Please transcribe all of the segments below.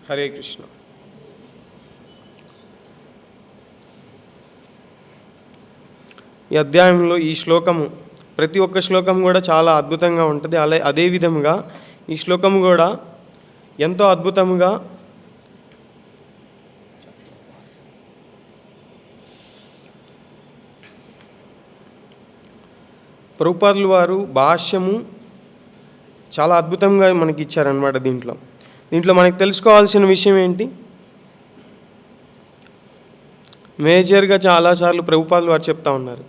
హరే కృష్ణ. ఈ అధ్యాయంలో ఈ శ్లోకము, ప్రతి ఒక్క శ్లోకం కూడా చాలా అద్భుతంగా ఉంటుంది. అదే విధముగా ఈ శ్లోకము కూడా ఎంతో అద్భుతంగా ప్రభుపాదుల వారు భాష్యము చాలా అద్భుతంగా మనకి ఇచ్చారనమాట. దీంట్లో మనకి తెలుసుకోవాల్సిన విషయం ఏంటి? మేజర్గా చాలాసార్లు ప్రభుపాదుల వారు చెప్తా ఉన్నారు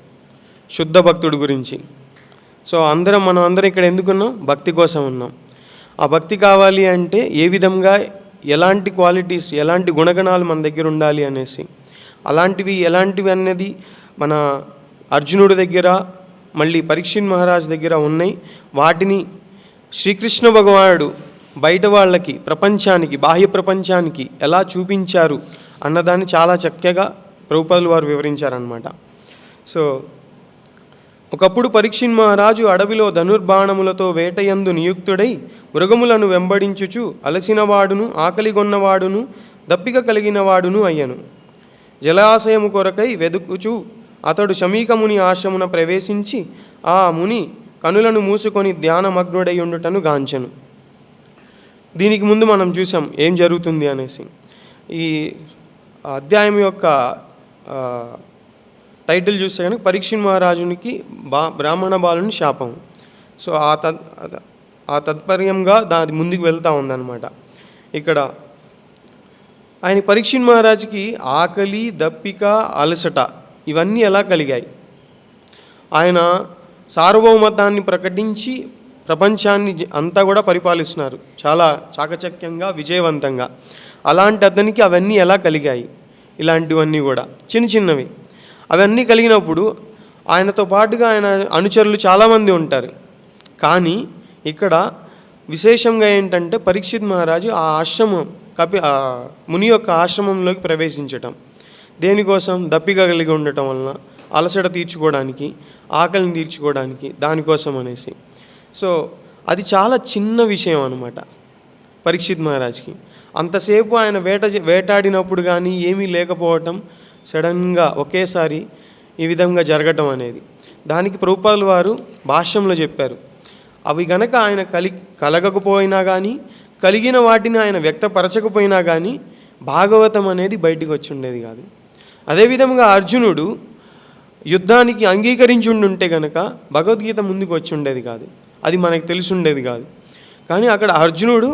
శుద్ధ భక్తుడి గురించి. సో మనం అందరం ఇక్కడ ఎందుకున్నాం? భక్తి కోసం ఉన్నాం. ఆ భక్తి కావాలి అంటే ఏ విధంగా, ఎలాంటి క్వాలిటీస్, ఎలాంటి గుణగణాలు మన దగ్గర ఉండాలి అనేసి, ఎలాంటివి అనేది మన అర్జునుడి దగ్గర, మళ్ళీ పరీక్షిత్ మహారాజ్ దగ్గర ఉన్నాయి. వాటిని శ్రీకృష్ణ భగవానుడు బయట వాళ్ళకి, ప్రపంచానికి, బాహ్య ప్రపంచానికి ఎలా చూపించారు అన్నదాన్ని చాలా చక్కగా ప్రభుపాదుల వారు వివరించారనమాట. సో ఒకప్పుడు పరీక్షిత్ మహారాజు అడవిలో ధనుర్బాణములతో వేటయందు నియుక్తుడై మృగములను వెంబడించుచు అలసినవాడును, ఆకలిగొన్నవాడును, దప్పిక కలిగినవాడును అయ్యను. జలాశయము కొరకై వెదుకుచు అతడు శమీకముని ఆశ్రమున ప్రవేశించి ఆ ముని కనులను మూసుకొని ధ్యానమగ్నుడై ఉండుటను గాంచెను. దీనికి ముందు మనం చూసాం ఏం జరుగుతుంది అనేసి. ఈ అధ్యాయం యొక్క టైటిల్ చూస్తే కనుక పరీక్షిత్ మహారాజునికి బ్రాహ్మణ బాలుని శాపం. సో ఆ తత్పర్యంగా దాని ముందుకు వెళ్తూ ఉందన్నమాట. ఇక్కడ ఆయన పరీక్షిత్ మహారాజుకి ఆకలి, దప్పిక, అలసట ఇవన్నీ ఎలా కలిగాయి? ఆయన సార్వభౌమతాన్ని ప్రకటించి ప్రపంచాన్ని అంతా కూడా పరిపాలిస్తున్నారు చాలా చాకచక్యంగా, విజయవంతంగా. అలాంటి అతనికి అవన్నీ ఎలా కలిగాయి? ఇలాంటివన్నీ కూడా చిన్నవి. అవన్నీ కలిగినప్పుడు ఆయనతో పాటుగా ఆయన అనుచరులు చాలామంది ఉంటారు. కానీ ఇక్కడ విశేషంగా ఏంటంటే పరీక్షిత్ మహారాజు ఆ ఆశ్రమం ముని యొక్క ఆశ్రమంలోకి ప్రవేశించటం దేనికోసం? దప్పిక కలిగి ఉండటం వలన, అలసట తీర్చుకోవడానికి, ఆకలిని తీర్చుకోవడానికి, దానికోసం అనేసి. సో అది చాలా చిన్న విషయం అనమాట పరీక్షిత్ మహారాజ్కి. అంతసేపు ఆయన వేటాడినప్పుడు కానీ ఏమీ లేకపోవటం, సడన్గా ఒకేసారి ఈ విధంగా జరగటం అనేది, దానికి ప్రభుపాదుల వారు భాష్యంలో చెప్పారు. అవి గనక ఆయన కలగకపోయినా కానీ, కలిగిన వాటిని ఆయన వ్యక్తపరచకపోయినా కానీ భాగవతం అనేది బయటికి వచ్చి ఉండేది కాదు. అదేవిధంగా అర్జునుడు యుద్ధానికి అంగీకరించి ఉండుంటే కనుక భగవద్గీత ముందుకు వచ్చి ఉండేది కాదు, అది మనకు తెలిసి ఉండేది కాదు. కానీ అక్కడ అర్జునుడు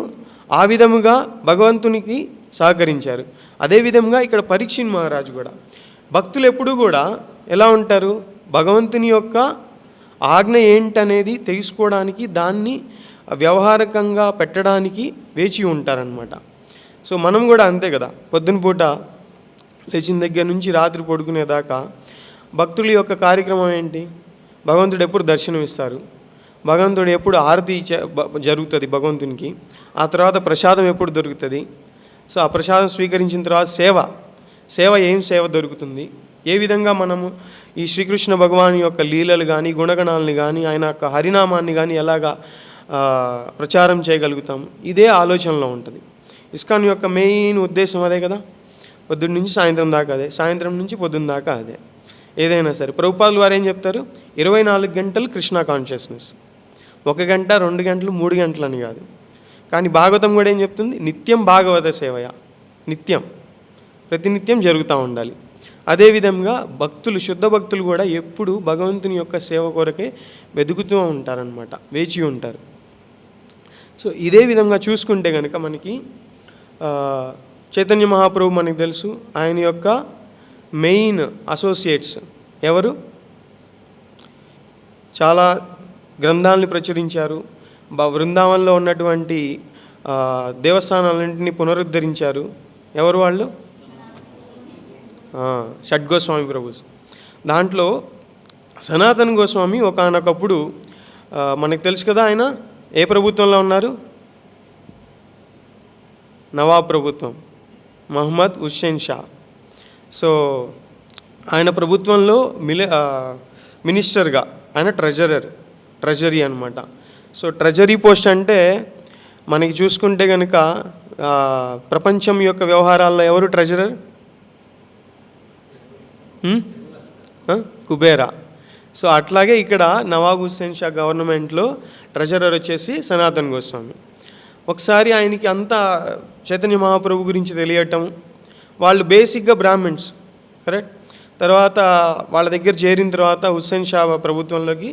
ఆ విధముగా భగవంతునికి సహకరించారు. అదేవిధంగా ఇక్కడ పరీక్షిత్ మహారాజు కూడా, భక్తులు ఎప్పుడూ కూడా ఎలా ఉంటారు? భగవంతుని యొక్క ఆజ్ఞ ఏంటనేది తెలుసుకోవడానికి, దాన్ని వ్యవహారకంగా పెట్టడానికి వేచి ఉంటారనమాట. సో మనం కూడా అంతే కదా, పొద్దున పూట లేచిన దగ్గర నుంచి రాత్రి పడుకునేదాకా భక్తుల యొక్క కార్యక్రమం ఏంటి? భగవంతుడు ఎప్పుడు దర్శనమిస్తారు, భగవంతుడు ఎప్పుడు ఆరతి జరుగుతుంది భగవంతునికి, ఆ తర్వాత ప్రసాదం ఎప్పుడు దొరుకుతుంది, సో ఆ ప్రసాదం స్వీకరించిన తర్వాత సేవ ఏం సేవ దొరుకుతుంది, ఏ విధంగా మనము ఈ శ్రీకృష్ణ భగవాన్ యొక్క లీలలు కానీ, గుణగణాలని కానీ, ఆయన యొక్క హరినామాన్ని కానీ ఎలాగా ప్రచారం చేయగలుగుతాం, ఇదే ఆలోచనలో ఉంటుంది. ఇస్కాన్ యొక్క మెయిన్ ఉద్దేశం అదే కదా, పొద్దున్న నుంచి సాయంత్రం దాకా అదే, సాయంత్రం నుంచి పొద్దున్న దాకా అదే. ఏదైనా సరే ప్రభుపాదుల వారు ఏం చెప్తారు? 24 గంటలు కృష్ణ కాన్షియస్నెస్, 1 గంట 2 గంటలు 3 గంటలు అని కాదు. కానీ భాగవతం కూడా ఏం చెప్తుంది? నిత్యం భాగవత సేవయ, నిత్యం, ప్రతినిత్యం జరుగుతూ ఉండాలి. అదేవిధంగా భక్తులు, శుద్ధ భక్తులు కూడా ఎప్పుడు భగవంతుని యొక్క సేవ కొరకే వెతుకుతూ ఉంటారనమాట, వేచి ఉంటారు. సో ఇదే విధంగా చూసుకుంటే కనుక మనకి చైతన్య మహాప్రభు మనకు తెలుసు, ఆయన యొక్క మెయిన్ అసోసియేట్స్ ఎవరు? చాలా గ్రంథాలను ప్రచురించారు, బృందావనంలో ఉన్నటువంటి దేవస్థానాలన్నింటినీ పునరుద్ధరించారు. ఎవరు వాళ్ళు? షడ్గోస్వామి ప్రభు. దాంట్లో సనాతన గోస్వామి ఒకానొకప్పుడు మనకు తెలుసు కదా, ఆయన ఏ ప్రభుత్వంలో ఉన్నారు? నవాబ్ ప్రభుత్వం, మహమ్మద్ హుస్సేన్ షా. సో ఆయన ప్రభుత్వంలో మినిస్టర్గా ఆయన ట్రెజరీ అనమాట. సో ట్రెజరీ పోస్ట్ అంటే మనకి చూసుకుంటే కనుక ప్రపంచం యొక్క వ్యవహారాల్లో ఎవరు ట్రెజరర్? కుబేరా. సో అట్లాగే ఇక్కడ నవాబ్ హుస్సేన్ షా గవర్నమెంట్లో ట్రెజరర్ వచ్చేసి సనాతన్ గోస్వామి. ఒకసారి ఆయనకి అంతా చైతన్య మహాప్రభు గురించి తెలియటం, వాళ్ళు బేసిక్గా బ్రాహ్మిన్స్, కరెక్ట్. తర్వాత వాళ్ళ దగ్గర చేరిన తర్వాత హుస్సేన్ షా ప్రభుత్వంలోకి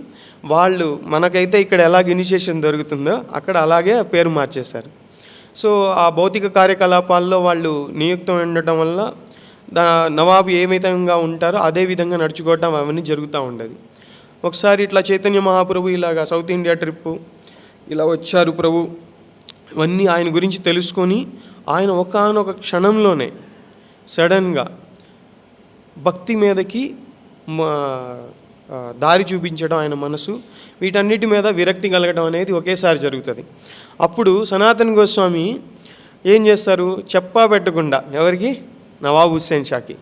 వాళ్ళు మనకైతే ఇక్కడ ఎలాగ ఇనిషియేషన్ దొరుకుతుందో అక్కడ అలాగే పేరు మార్చేశారు. సో ఆ భౌతిక కార్యకలాపాల్లో వాళ్ళు నియుక్తం ఉండటం వల్ల నవాబు ఏ విధంగా ఉంటారో అదే విధంగా నడుచుకోవటం అవన్నీ జరుగుతూ ఉండేది. ఒకసారి ఇట్లా చైతన్య మహాప్రభు ఇలాగా సౌత్ ఇండియా ట్రిప్పు ఇలా వచ్చారు ప్రభు, ఇవన్నీ ఆయన గురించి తెలుసుకొని ఆయన ఒకానొక క్షణంలోనే సడన్గా భక్తి మీదకి దారి చూపించడం, ఆయన మనసు వీటన్నిటి మీద విరక్తి కలగడం అనేది ఒకేసారి జరుగుతుంది. అప్పుడు సనాతన్ గోస్వామి ఏం చేస్తారు, చెప్పా పెట్టకుండా, ఎవరికి? నవాబ్ హుస్సేన్ షాకి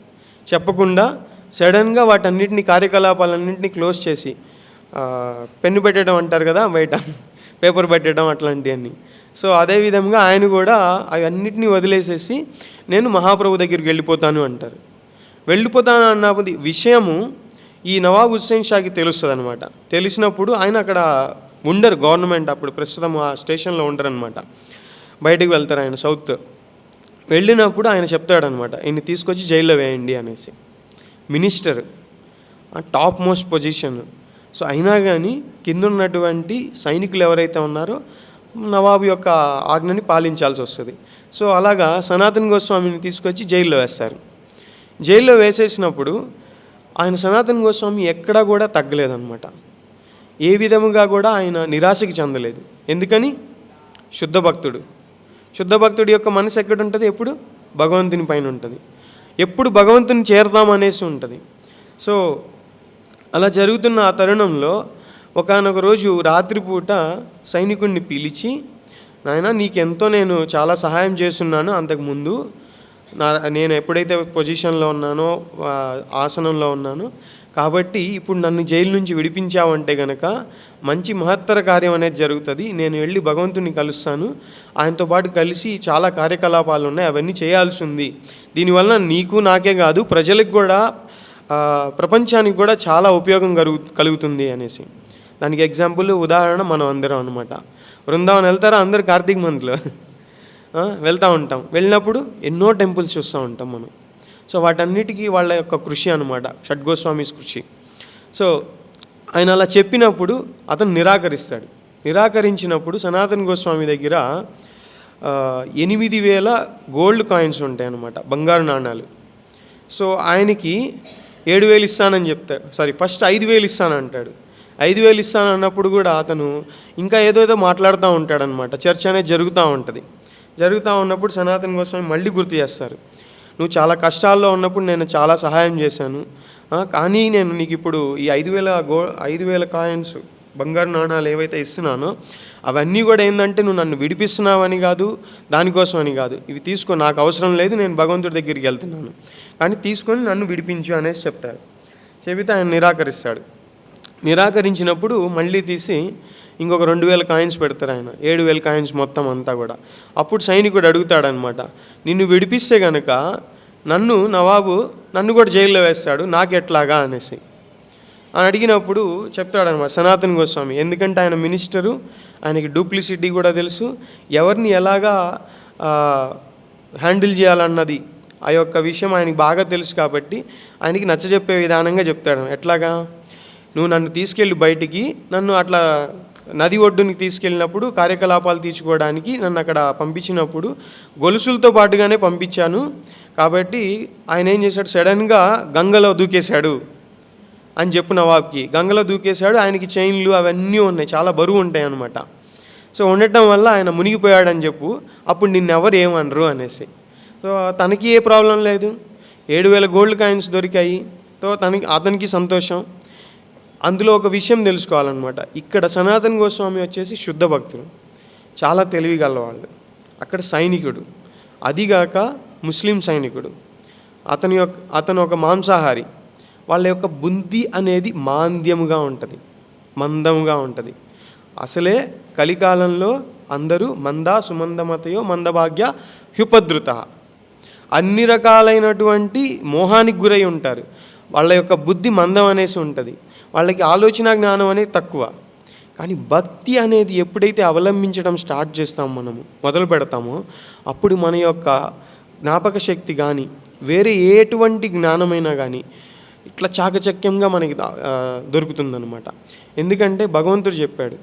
చెప్పకుండా సడన్గా వాటన్నిటిని కార్యకలాపాలన్నింటినీ క్లోజ్ చేసి, పెన్ను పెట్టడం అంటారు కదా బయట, పేపర్ పెట్టడం అట్లాంటివన్నీ. సో అదేవిధంగా ఆయన కూడా అవన్నిటిని వదిలేసేసి నేను మహాప్రభు దగ్గరికి వెళ్ళిపోతాను అంటారు. వెళ్ళిపోతాను అన్న విషయము ఈ నవాబ్ హుస్సేన్ షాకి తెలుస్తుంది అనమాట. తెలిసినప్పుడు ఆయన అక్కడ ఉండరు, గవర్నమెంట్ అప్పుడు ప్రస్తుతం ఆ స్టేషన్లో ఉండరనమాట, బయటికి వెళ్తారు ఆయన సౌత్. వెళ్ళినప్పుడు ఆయన చెప్తాడనమాట, ఈయన్ని తీసుకొచ్చి జైల్లో వేయండి అనేసి. Minister, top most position. So అయినా కానీ కింద ఉన్నటువంటి సైనికులు ఎవరైతే ఉన్నారో నవాబు యొక్క ఆజ్ఞని పాలించాల్సి వస్తుంది. సో అలాగా సనాతన్ గోస్వామిని తీసుకొచ్చి జైల్లో వేస్తారు. జైల్లో వేసేసినప్పుడు ఆయన సనాతన్ గోస్వామి ఎక్కడా కూడా తగ్గలేదన్నమాట. ఏ విధముగా కూడా ఆయన నిరాశకి చెందలేదు. ఎందుకని? శుద్ధ భక్తుడు. శుద్ధ భక్తుడి యొక్క మనసు ఎక్కడ ఉంటుంది? ఎప్పుడు భగవంతుని పైన ఉంటుంది, ఎప్పుడు భగవంతుని చేరదామనేసి ఉంటుంది. సో అలా జరుగుతున్న ఆ తరుణంలో ఒకానొక రోజు రాత్రిపూట సైనికుడిని పిలిచి, నాయన నీకెంతో నేను చాలా సహాయం చేస్తున్నాను అంతకుముందు, నేను ఎప్పుడైతే పొజిషన్లో ఉన్నానో ఆసనంలో ఉన్నానో కాబట్టి ఇప్పుడు నన్ను జైలు నుంచి విడిపించావంటే గనక మంచి మహత్తర కార్యం అనేది జరుగుతుంది. నేను వెళ్ళి భగవంతుని కలుస్తాను, ఆయనతో పాటు కలిసి చాలా కార్యకలాపాలు ఉన్నాయి, అవన్నీ చేయాల్సి ఉంది. దీనివల్ల నీకు నాకే కాదు ప్రజలకు కూడా ప్రపంచానికి కూడా చాలా ఉపయోగం కలుగుతుంది అనేసి. దానికి ఎగ్జాంపుల్ ఉదాహరణ మనం అందరం అనమాట. బృందావనం వెళ్తారా అందరు? కార్తీక మంత్లో వెళ్తూ ఉంటాం. వెళ్ళినప్పుడు ఎన్నో టెంపుల్స్ చూస్తూ ఉంటాం మనం. సో వాటన్నిటికీ వాళ్ళ యొక్క కృషి అనమాట, షడ్గోస్వామిస్ కృషి. సో ఆయన అలా చెప్పినప్పుడు అతను నిరాకరిస్తాడు. నిరాకరించినప్పుడు సనాతన్ గోస్వామి దగ్గర 8,000 గోల్డ్ కాయిన్స్ ఉంటాయి అన్నమాట, బంగారు నాణాలు. సో ఆయనకి 7,000 ఇస్తానని చెప్తాడు, ఫస్ట్ 5,000 ఇస్తానంటాడు. 5,000 ఇస్తానన్నప్పుడు కూడా అతను ఇంకా ఏదో మాట్లాడుతూ ఉంటాడనమాట. చర్చ అనేది జరుగుతూ ఉంటుంది. జరుగుతూ ఉన్నప్పుడు సనాతన్ గోస్వామి మళ్ళీ గుర్తు చేస్తారు, నువ్వు చాలా కష్టాల్లో ఉన్నప్పుడు నేను చాలా సహాయం చేశాను, కానీ నేను నీకు ఇప్పుడు ఈ 5,000 కాయిన్స్ బంగారు నాణాలు ఏవైతే ఇస్తున్నానో అవన్నీ కూడా ఏంటంటే నువ్వు నన్ను విడిపిస్తున్నావని కాదు, దానికోసమని కాదు, ఇవి తీసుకో, నాకు అవసరం లేదు, నేను భగవంతుడి దగ్గరికి వెళ్తున్నాను, కానీ తీసుకొని నన్ను విడిపించు అనేసి చెప్తారు. చెబితే ఆయన నిరాకరిస్తాడు. నిరాకరించినప్పుడు మళ్ళీ తీసి ఇంకొక 2,000 కాయిన్స్ పెడతారు. ఆయన 7,000 కాయిన్స్ మొత్తం అంతా కూడా. అప్పుడు సైనికుడు అడుగుతాడనమాట, నిన్ను విడిపిస్తే కనుక నవాబు నన్ను కూడా జైల్లో వేస్తాడు, నాకెట్లాగా అనేసి అని అడిగినప్పుడు చెప్తాడనమాట సనాతన్ గోస్వామి. ఎందుకంటే ఆయన మినిస్టరు, ఆయనకి డూప్లిసిటీ కూడా తెలుసు, ఎవరిని ఎలాగా హ్యాండిల్ చేయాలన్నది ఆ యొక్క విషయం ఆయనకి బాగా తెలుసు. కాబట్టి ఆయనకి నచ్చజెప్పే విధానంగా చెప్తాడు. ఎట్లాగా, నువ్వు నన్ను తీసుకెళ్ళి బయటికి, నన్ను అట్లా నది ఒడ్డునికి తీసుకెళ్ళినప్పుడు కార్యకలాపాలు తీర్చుకోవడానికి నన్ను అక్కడ పంపించినప్పుడు గొలుసులతో పాటుగానే పంపించాను, కాబట్టి ఆయన ఏం చేశాడు, సడన్గా గంగలో దూకేశాడు అని చెప్పు నవాబ్కి. గంగలో దూకేశాడు, ఆయనకి చైన్లు అవన్నీ ఉన్నాయి, చాలా బరువు ఉంటాయి అన్నమాట. సో ఉండటం వల్ల ఆయన మునిగిపోయాడని చెప్పు, అప్పుడు నిన్నెవరు ఏమనరు అనేసి. సో తనకి ఏ ప్రాబ్లం లేదు, 7,000 గోల్డ్ కాయిన్స్ దొరికాయి. సో అతనికి సంతోషం. అందులో ఒక విషయం తెలుసుకోవాలన్నమాట, ఇక్కడ సనాతన్ గోస్వామి వచ్చేసి శుద్ధ భక్తుడు, చాలా తెలివి గలవాళ్ళు. అక్కడ సైనికుడు, అదిగాక ముస్లిం సైనికుడు, అతను ఒక మాంసాహారి. వాళ్ళ యొక్క బుద్ధి అనేది మాంద్యముగా ఉంటుంది, మందముగా ఉంటుంది. అసలే కలికాలంలో అందరూ మంద సుమందమతయో మందభాగ్య హ్యుపద్రుత, అన్ని రకాలైనటువంటి మోహానికి గురై ఉంటారు. వాళ్ళ యొక్క బుద్ధి మందం అనేసి ఉంటుంది, వాళ్ళకి ఆలోచన జ్ఞానం అనేది తక్కువ. కానీ భక్తి అనేది ఎప్పుడైతే అవలంబించడం స్టార్ట్ చేస్తామో, మనము మొదలు పెడతామో, అప్పుడు మన యొక్క జ్ఞాపక శక్తి కానీ వేరే ఎటువంటి జ్ఞానమైనా కానీ ఇట్లా చాకచక్యంగా మనకి దొరుకుతుందన్నమాట. ఎందుకంటే భగవంతుడు చెప్పాడు,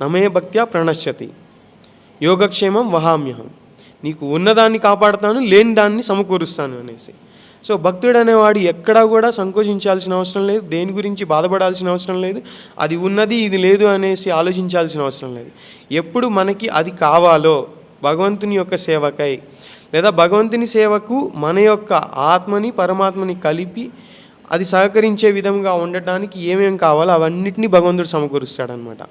నమే భక్త్యా ప్రణశ్యతి యోగక్షేమం వహామ్యహం, నీకు ఉన్నదాన్ని కాపాడుతాను, లేని దాన్ని సమకూరుస్తాను అనేసి. సో భక్తుడు అనేవాడు ఎక్కడా కూడా సంకోచించాల్సిన అవసరం లేదు, దేని గురించి బాధపడాల్సిన అవసరం లేదు, అది ఉన్నది ఇది లేదు అనేసి ఆలోచించాల్సిన అవసరం లేదు. ఎప్పుడు మనకి అది కావాలో భగవంతుని యొక్క సేవకై లేదా భగవంతుని సేవకు మన యొక్క ఆత్మని పరమాత్మని కలిపి అది సహకరించే విధంగా ఉండటానికి ఏమేమి కావాలో అవన్నిటినీ భగవంతుడు సమకూరుస్తాడనమాట.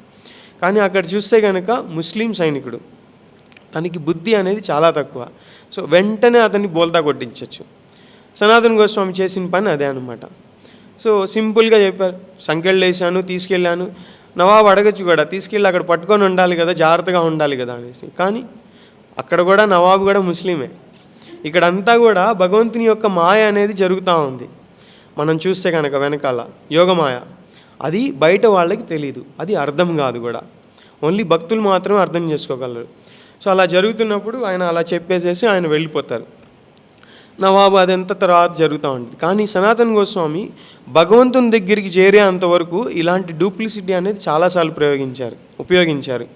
కానీ అక్కడ చూస్తే కనుక ముస్లిం సైనికుడు, తనకి బుద్ధి అనేది చాలా తక్కువ. సో వెంటనే అతన్ని బోల్తా కొట్టించవచ్చు. సనాతన గోస్వామి చేసిన పని అదే అనమాట. సో సింపుల్గా చెప్పారు, సంఖ్యలు వేసాను, తీసుకెళ్ళాను. నవాబు అడగచ్చు కూడా, తీసుకెళ్ళి అక్కడ పట్టుకొని ఉండాలి కదా, జాగ్రత్తగా ఉండాలి కదా అనేసి. కానీ అక్కడ కూడా నవాబు కూడా ముస్లిమే. ఇక్కడంతా కూడా భగవంతుని యొక్క మాయ అనేది జరుగుతూ ఉంది. మనం చూస్తే కనుక వెనకాల యోగమాయ, అది బయట వాళ్ళకి తెలియదు, అది అర్థం కాదు కూడా, ఓన్లీ భక్తులు మాత్రమే అర్థం చేసుకోగలరు. సో అలా జరుగుతున్నప్పుడు ఆయన అలా చెప్పేసేసి ఆయన వెళ్ళిపోతారు. నవాబు అదంతా తర్వాత జరుగుతూ ఉంటుంది. కానీ సనాతన గోస్వామి భగవంతుని దగ్గరికి చేరే అంతవరకు ఇలాంటి డూప్లిసిటీ అనేది చాలాసార్లు ఉపయోగించారు.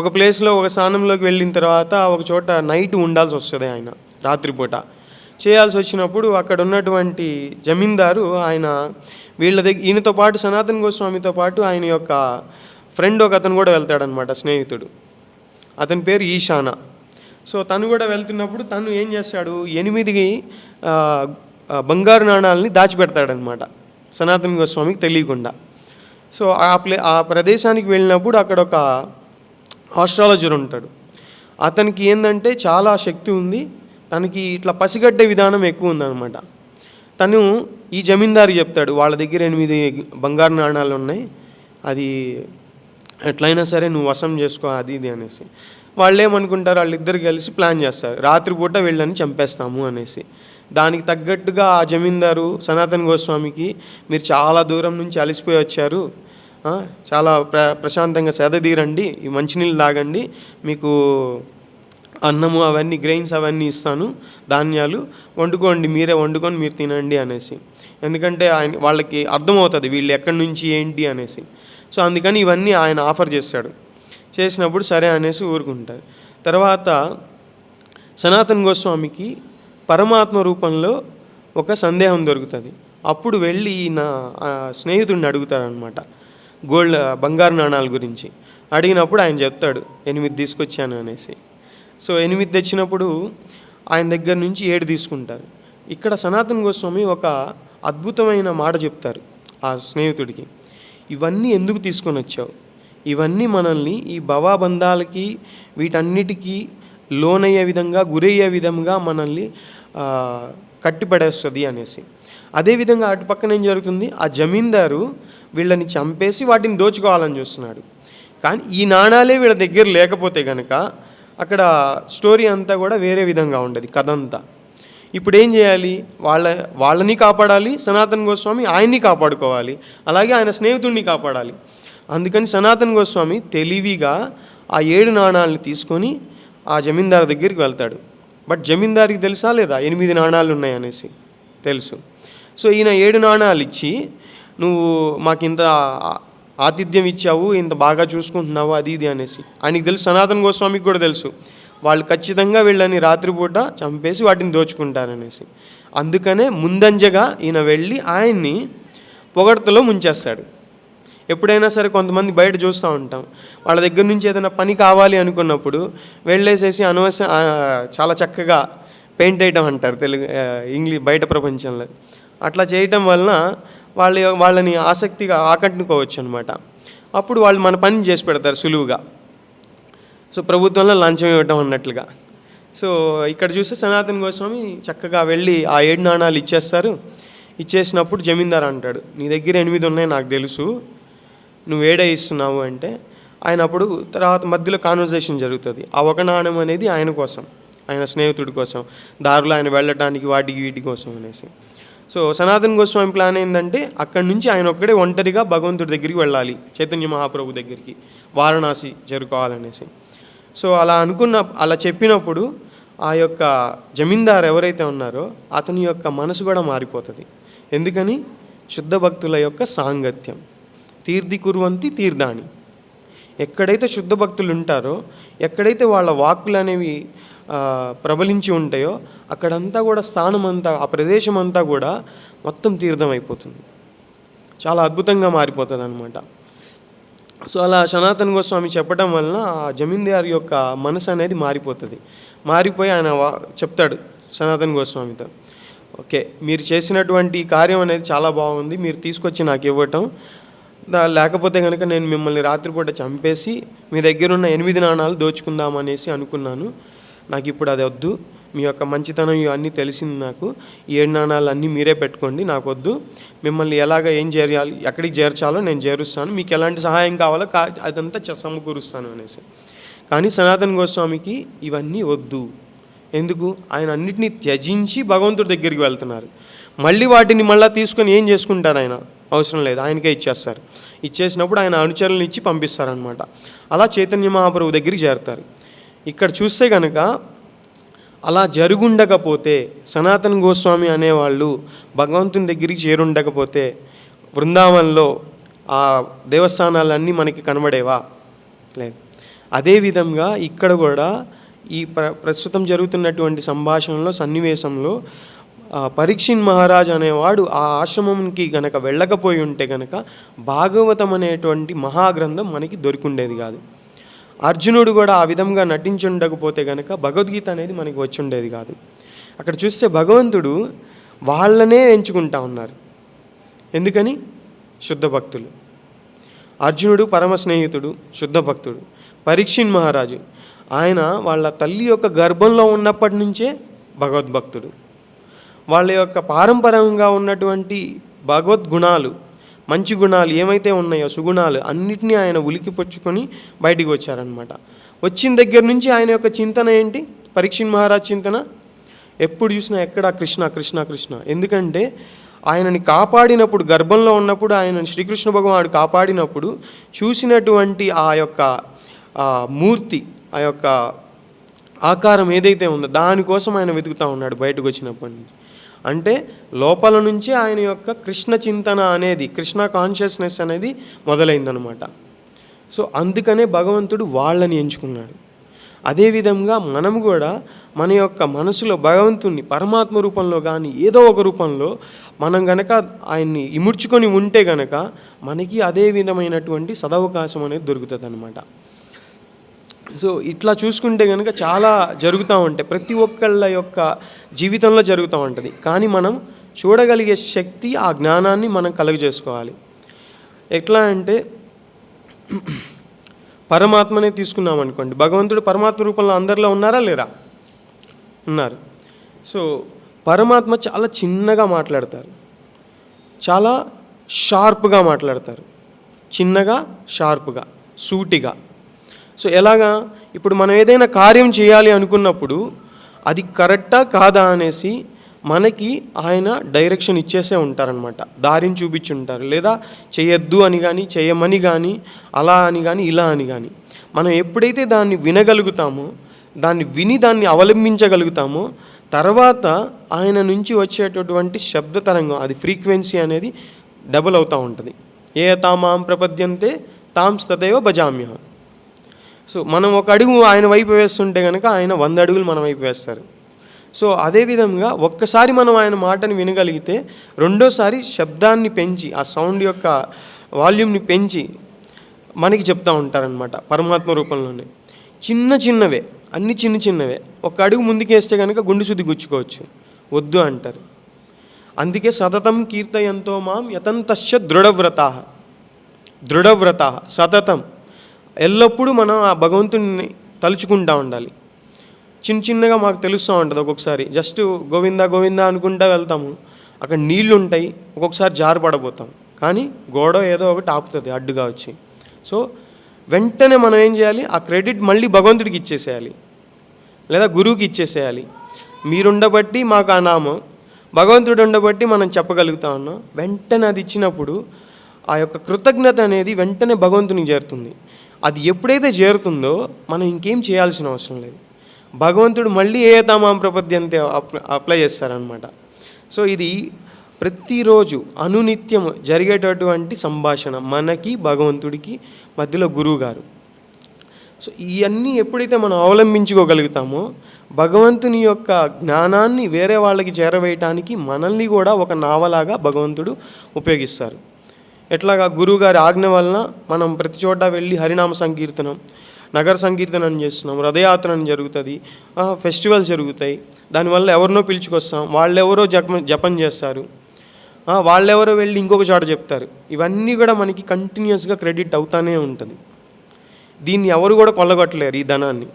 ఒక ప్లేస్లో ఒక స్థానంలోకి వెళ్ళిన తర్వాత ఒక చోట నైట్ ఉండాల్సి వస్తుంది, ఆయన రాత్రిపూట చేయాల్సి వచ్చినప్పుడు అక్కడ ఉన్నటువంటి జమీందారు ఆయన ఈయనతో పాటు సనాతన గోస్వామితో పాటు ఆయన యొక్క ఫ్రెండ్ ఒక అతను కూడా వెళ్తాడనమాట, స్నేహితుడు. అతని పేరు ఈశాన. సో తను కూడా వెళ్తున్నప్పుడు తను ఏం చేస్తాడు, 8 బంగారు నాణాలని దాచిపెడతాడనమాట సనాతన గోస్వామికి తెలియకుండా. సో ఆ ప్రదేశానికి వెళ్ళినప్పుడు అక్కడ ఒక ఆస్ట్రాలజర్ ఉంటాడు. అతనికి ఏంటంటే చాలా శక్తి ఉంది, తనకి ఇట్లా పసిగట్టే విధానం ఎక్కువ ఉందన్నమాట. తను ఈ జమీందారు చెప్తాడు, వాళ్ళ దగ్గర 8 బంగారు నాణాలు ఉన్నాయి, అది ఎట్లయినా సరే నువ్వు వశం చేసుకో అది ఇది అనేసి. వాళ్ళు ఏమనుకుంటారు, వాళ్ళిద్దరు కలిసి ప్లాన్ చేస్తారు, రాత్రిపూట వీళ్ళని చంపేస్తాము అనేసి. దానికి తగ్గట్టుగా ఆ జమీందారు సనాతన గోస్వామికి, మీరు చాలా దూరం నుంచి అలసిపోయి వచ్చారు, చాలా ప్రశాంతంగా సెదదీరండి, ఈ మంచినీళ్ళు తాగండి, మీకు అన్నము అవన్నీ గ్రెయిన్స్ అవన్నీ ఇస్తాను, ధాన్యాలు వండుకోండి, మీరే వండుకొని మీరు తినండి అనేసి. ఎందుకంటే వాళ్ళకి అర్థమవుతుంది వీళ్ళు ఎక్కడి నుంచి ఏంటి అనేసి. సో అందుకని ఇవన్నీ ఆయన ఆఫర్ చేస్తాడు. చేసినప్పుడు సరే అనేసి ఊరుకుంటారు. తర్వాత సనాతన గోస్వామికి పరమాత్మ రూపంలో ఒక సందేహం దొరుకుతుంది. అప్పుడు వెళ్ళి నా స్నేహితుడిని అడుగుతారనమాట బంగారు నాణాల గురించి. అడిగినప్పుడు ఆయన చెప్తాడు 8 తీసుకొచ్చాను అనేసి. సో 8 తెచ్చినప్పుడు ఆయన దగ్గర నుంచి 7 తీసుకుంటారు. ఇక్కడ సనాతన గోస్వామి ఒక అద్భుతమైన మాట చెప్తారు ఆ స్నేహితుడికి, ఇవన్నీ ఎందుకు తీసుకొని వచ్చావు, ఇవన్నీ మనల్ని ఈ భవబంధాలకి వీటన్నిటికీ లోనయ్యే విధంగా గురయ్యే విధంగా మనల్ని కట్టిపడేస్తుంది అనేసి. అదేవిధంగా అటు పక్కన ఏం జరుగుతుంది, ఆ జమీందారు వీళ్ళని చంపేసి వాటిని దోచుకోవాలని చూస్తున్నాడు. కానీ ఈ నాణాలే వీళ్ళ దగ్గర లేకపోతే కనుక అక్కడ స్టోరీ అంతా కూడా వేరే విధంగా ఉండదు, కథ అంతా. ఇప్పుడు ఏం చేయాలి, వాళ్ళని కాపాడాలి, సనాతన గోస్వామి ఆయన్ని కాపాడుకోవాలి, అలాగే ఆయన స్నేహితుడిని కాపాడాలి. అందుకని సనాతన గోస్వామి తెలివిగా ఆ 7 నాణాలని తీసుకొని ఆ జమీందారు దగ్గరికి వెళ్తాడు. బట్ జమీందారికి తెలుసా లేదా 8 నాణాలు ఉన్నాయనేసి? తెలుసు. సో ఈయన 7 నాణాలు ఇచ్చి, నువ్వు మాకు ఇంత ఆతిథ్యం ఇచ్చావు, ఇంత బాగా చూసుకుంటున్నావు అది ఇది అనేసి. ఆయనకి తెలుసు, సనాతన గోస్వామికి కూడా తెలుసు వాళ్ళు ఖచ్చితంగా వీళ్ళని రాత్రిపూట చంపేసి వాటిని దోచుకుంటారనేసి. అందుకనే ముందంజగా ఈయన వెళ్ళి ఆయన్ని పొగడ్తలో ముంచేస్తాడు. ఎప్పుడైనా సరే కొంతమంది బయట చూస్తూ ఉంటాం, వాళ్ళ దగ్గర నుంచి ఏదైనా పని కావాలి అనుకున్నప్పుడు వెళ్ళేసేసి చాలా చక్కగా పెయింట్ వేయటం అంటారు ఇంగ్లీష్ బయట ప్రపంచంలో. అట్లా చేయటం వలన వాళ్ళని ఆసక్తిగా ఆకట్టుకోవచ్చు అనమాట. అప్పుడు వాళ్ళు మన పని చేసి పెడతారు సులువుగా. సో ప్రభుత్వంలో లంచం ఇవ్వటం అన్నట్లుగా. సో ఇక్కడ చూస్తే సనాతన గోస్వామి చక్కగా వెళ్ళి ఆ 7 నాణాలు ఇచ్చేస్తారు. ఇచ్చేసినప్పుడు జమీందారు అంటాడు, నీ దగ్గర 8 ఉన్నాయి నాకు తెలుసు, నువ్వు 7 ఇస్తున్నావు అంటే, ఆయన అప్పుడు తర్వాత మధ్యలో కాన్వర్జేషన్ జరుగుతుంది. ఆ ఒక నాణెం అనేది ఆయన కోసం, ఆయన స్నేహితుడి కోసం, దారిలో ఆయన వెళ్ళటానికి వాటికి వీటి కోసం అనేసి. సో సనాతన్ గోస్వామి ప్లాన్ ఏంటంటే అక్కడి నుంచి ఆయన ఒక్కడే ఒంటరిగా భగవంతుడి దగ్గరికి వెళ్ళాలి, చైతన్య మహాప్రభు దగ్గరికి, వారణాసి చేరుకోవాలనేసి. సో అలా చెప్పినప్పుడు ఆ యొక్క జమీందారు ఎవరైతే ఉన్నారో అతని యొక్క మనసు కూడా మారిపోతుంది. ఎందుకని? శుద్ధ భక్తుల యొక్క సాంగత్యం. తీర్థి కుర్వంతి తీర్థాని. ఎక్కడైతే శుద్ధ భక్తులు ఉంటారో, ఎక్కడైతే వాళ్ళ వాక్కులు అనేవి ప్రబలించి ఉంటాయో అక్కడంతా కూడా స్థానం అంతా, ఆ ప్రదేశం అంతా కూడా మొత్తం తీర్థం అయిపోతుంది, చాలా అద్భుతంగా మారిపోతుంది అన్నమాట. సో అలా సనాతన్ గోస్వామి చెప్పడం వలన ఆ జమీందారు యొక్క మనసు అనేది మారిపోతుంది. మారిపోయి ఆయన చెప్తాడు సనాతన్ గోస్వామితో, ఓకే మీరు చేసినటువంటి కార్యం అనేది చాలా బాగుంది, మీరు తీసుకొచ్చి నాకు ఇవ్వటం, లేకపోతే కనుక నేను మిమ్మల్ని రాత్రిపూట చంపేసి మీ దగ్గర ఉన్న 8 నాణాలు దోచుకుందామనేసి అనుకున్నాను. నాకు ఇప్పుడు అది వద్దు, మీ యొక్క మంచితనం ఇవన్నీ తెలిసింది నాకు, ఈ 7 నాణాలు అన్నీ మీరే పెట్టుకోండి, నాకు వద్దు, మిమ్మల్ని ఏం చేయాలి, ఎక్కడికి చేర్చాలో నేను చేరుస్తాను, మీకు ఎలాంటి సహాయం కావాలో అదంతా సమకూరుస్తాను అనేసి. కానీ సనాతన్ గోస్వామికి ఇవన్నీ వద్దు. ఎందుకు? ఆయన అన్నిటినీ త్యజించి భగవంతుడి దగ్గరికి వెళ్తున్నారు. మళ్ళీ వాటిని తీసుకొని ఏం చేసుకుంటారు? ఆయన అవసరం లేదు, ఆయనకే ఇచ్చేస్తారు. ఇచ్చేసినప్పుడు ఆయన అనుచరులను ఇచ్చి పంపిస్తారనమాట. అలా చైతన్య మహాప్రభు దగ్గరికి చేరుతారు. ఇక్కడ చూస్తే కనుక అలా జరుగుండకపోతే, సనాతన్ గోస్వామి అనేవాళ్ళు భగవంతుని దగ్గరికి చేరుండకపోతే బృందావనంలో ఆ దేవస్థానాలన్నీ మనకి కనబడేవా? లేదు. అదేవిధంగా ఇక్కడ కూడా ఈ ప్రస్తుతం జరుగుతున్నటువంటి సంభాషణలో, సన్నివేశంలో పరీక్షిత్ మహారాజ్ అనేవాడు ఆ ఆశ్రమంకి గనక వెళ్ళకపోయి ఉంటే గనక భాగవతం అనేటువంటి మహాగ్రంథం మనకి దొరికిండేది కాదు. అర్జునుడు కూడా ఆ విధంగా నటించి ఉండకపోతే కనుక భగవద్గీత అనేది మనకి వచ్చి ఉండేది కాదు. అక్కడ చూస్తే భగవంతుడు వాళ్ళనే ఎంచుకుంటా ఉన్నారు. ఎందుకని? శుద్ధ భక్తులు. అర్జునుడు పరమ స్నేహితుడు, శుద్ధ భక్తుడు. పరీక్షిత్ మహారాజు ఆయన వాళ్ళ తల్లి యొక్క గర్భంలో ఉన్నప్పటి నుంచే భగవద్భక్తుడు. వాళ్ళ యొక్క పారంపర్యంగా ఉన్నటువంటి భగవద్గుణాలు, మంచి గుణాలు ఏమైతే ఉన్నాయో, సుగుణాలు అన్నిటినీ ఆయన ఉలికిపుచ్చుకొని బయటికి వచ్చారనమాట. వచ్చిన దగ్గర నుంచి ఆయన యొక్క చింతన ఏంటి? పరీక్షిత్ మహారాజ్ చింతన ఎప్పుడు చూసినా ఎక్కడ కృష్ణ కృష్ణ కృష్ణ. ఎందుకంటే ఆయనని కాపాడినప్పుడు, గర్భంలో ఉన్నప్పుడు ఆయన శ్రీకృష్ణ భగవానుడు కాపాడినప్పుడు చూసినటువంటి ఆ యొక్క మూర్తి, ఆ యొక్క ఆకారం ఏదైతే ఉందో దానికోసం ఆయన వెతుకుతూ ఉన్నాడు బయటకు వచ్చినప్పటి నుంచి. అంటే లోపల నుంచి ఆయన యొక్క కృష్ణ చింతన అనేది, కృష్ణ కాన్షియస్నెస్ అనేది మొదలైందనమాట. సో అందుకనే భగవంతుడు వాళ్ళని ఎంచుకున్నాడు. అదేవిధంగా మనం కూడా మన యొక్క మనసులో భగవంతుణ్ణి పరమాత్మ రూపంలో కానీ ఏదో ఒక రూపంలో మనం గనక ఆయన్ని ఇముడ్చుకొని ఉంటే గనక మనకి అదే విధమైనటువంటి సదవకాశం అనేది దొరుకుతుంది అనమాట. సో ఇట్లా చూసుకుంటే కనుక చాలా జరుగుతూ ఉంటాయి, ప్రతి ఒక్కళ్ళ యొక్క జీవితంలో జరుగుతూ ఉంటుంది. కానీ మనం చూడగలిగే శక్తి, ఆ జ్ఞానాన్ని మనం కలుగజేసుకోవాలి. ఎట్లా అంటే పరమాత్మనే తీసుకున్నాం అనుకోండి, భగవంతుడు పరమాత్మ రూపంలో అందరిలో ఉన్నారా లేరా? ఉన్నారు. సో పరమాత్మ చాలా చిన్నగా మాట్లాడతారు, చాలా షార్ప్గా మాట్లాడతారు, చిన్నగా, షార్ప్గా, సూటిగా. సో ఎలాగా? ఇప్పుడు మనం ఏదైనా కార్యం చేయాలి అనుకున్నప్పుడు అది కరెక్టా కాదా అనేసి మనకి ఆయన డైరెక్షన్ ఇచ్చేసే ఉంటారనమాట, దారిని చూపించి ఉంటారు. లేదా చేయొద్దు అని కానీ, చేయమని కానీ, అలా అని కానీ, ఇలా అని కానీ. మనం ఎప్పుడైతే దాన్ని వినగలుగుతామో, దాన్ని విని దాన్ని అవలంబించగలుగుతామో, తర్వాత ఆయన నుంచి వచ్చేటటువంటి శబ్ద తరంగం, అది ఫ్రీక్వెన్సీ అనేది డబుల్ అవుతూ ఉంటుంది. ఏ తామాం ప్రపద్యంతే తాం తదేవ భజామ్యహం. సో మనం ఒక అడుగు ఆయన వైపు వేస్తుంటే కనుక ఆయన 100 అడుగులు మన వైపు వేస్తారు. సో అదేవిధంగా ఒక్కసారి మనం ఆయన మాటని వినగలిగితే రెండోసారి శబ్దాన్ని పెంచి, ఆ సౌండ్ యొక్క వాల్యూమ్ని పెంచి మనకి చెప్తూ ఉంటారనమాట పరమాత్మ రూపంలోనే. చిన్న చిన్నవే, అన్ని చిన్న చిన్నవే. ఒక అడుగు ముందుకేస్తే కనుక గుండు శుద్ధి గుచ్చుకోవచ్చు, వద్దు అంటారు. అందుకే సతతం కీర్తయంతో మాం యతంతశ్చ దృఢవ్రతాః. దృఢవ్రతాః సతతం, ఎల్లప్పుడూ మనం ఆ భగవంతుని తలుచుకుంటూ ఉండాలి. చిన్న చిన్నగా మాకు తెలుస్తూ ఉంటుంది. ఒక్కొక్కసారి జస్ట్ గోవిందా గోవిందా అనుకుంటూ వెళ్తాము, అక్కడ నీళ్లు ఉంటాయి, ఒక్కొక్కసారి జారిపడబోతాం, కానీ గోడ ఏదో ఒకటి ఆపుతుంది అడ్డుగా వచ్చి. సో వెంటనే మనం ఏం చేయాలి, ఆ క్రెడిట్ మళ్ళీ భగవంతుడికి ఇచ్చేసేయాలి, లేదా గురువుకి ఇచ్చేసేయాలి. మీరుండబట్టి మాకు ఆ నామం, భగవంతుడు ఉండబట్టి మనం చెప్పగలుగుతా ఉన్నాం. వెంటనే అది ఇచ్చినప్పుడు ఆ యొక్క కృతజ్ఞత అనేది వెంటనే భగవంతునికి చేరుతుంది. అది ఎప్పుడైతే చేరుతుందో మనం ఇంకేం చేయాల్సిన అవసరం లేదు. భగవంతుడు మళ్ళీ ఏతామాం ప్రపద్యంతే అప్లై చేస్తారనమాట. సో ఇది ప్రతిరోజు అనునిత్యం జరిగేటటువంటి సంభాషణ మనకి భగవంతుడికి మధ్యలో గురువు గారు. సో ఇవన్నీ ఎప్పుడైతే మనం అవలంబించుకోగలుగుతామో భగవంతుని యొక్క జ్ఞానాన్ని వేరే వాళ్ళకి చేరవేయటానికి మనల్ని కూడా ఒక నావలాగా భగవంతుడు ఉపయోగిస్తారు. ఎట్లాగా గురువుగారి ఆజ్ఞ వలన మనం ప్రతి చోట వెళ్ళి హరినామ సంకీర్తనం, నగర సంకీర్తనం చేస్తున్నాం, రథయాత్ర జరుగుతుంది, ఫెస్టివల్స్ జరుగుతాయి. దానివల్ల ఎవరినో పిలుచుకొస్తాం, వాళ్ళెవరో జపం చేస్తారు, వాళ్ళెవరో వెళ్ళి ఇంకొక చోట చెప్తారు. ఇవన్నీ కూడా మనకి కంటిన్యూస్గా క్రెడిట్ అవుతానే ఉంటుంది. దీన్ని ఎవరు కూడా కొల్లగొట్టలేరు. ఈ ధనాన్ని,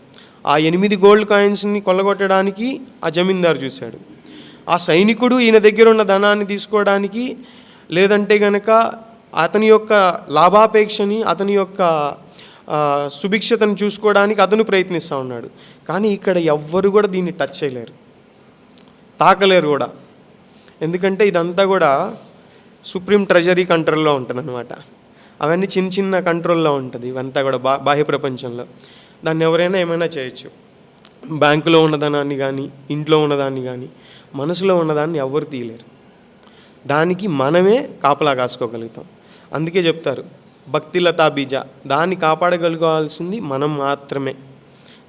ఆ 8 గోల్డ్ కాయిన్స్ని కొల్లగొట్టడానికి ఆ జమీందారు చూశాడు. ఆ సైనికుడు ఈయన దగ్గర ఉన్న ధనాన్ని తీసుకోవడానికి, లేదంటే గనక అతని యొక్క లాభాపేక్షని, అతని యొక్క సుభిక్షతను చూసుకోవడానికి అతను ప్రయత్నిస్తూ ఉన్నాడు. కానీ ఇక్కడ ఎవ్వరు కూడా దీన్ని టచ్ చేయలేరు, తాకలేరు కూడా. ఎందుకంటే ఇదంతా కూడా సుప్రీం ట్రెజరీ కంట్రోల్లో ఉంటుంది అనమాట. అవన్నీ చిన్న చిన్న కంట్రోల్లో ఉంటుంది ఇవంతా కూడా బాహ్య ప్రపంచంలో. దాన్ని ఎవరైనా ఏమైనా చేయొచ్చు. బ్యాంకులో ఉన్నదాన్ని కానీ, ఇంట్లో ఉన్నదాన్ని కానీ, మనసులో ఉన్నదాన్ని ఎవరు తీయలేరు. దానికి మనమే కాపలా కాసుకోగలుగుతాం. అందుకే చెప్తారు భక్తిలతా బీజ, దాన్ని కాపాడగలుగాల్సింది మనం మాత్రమే.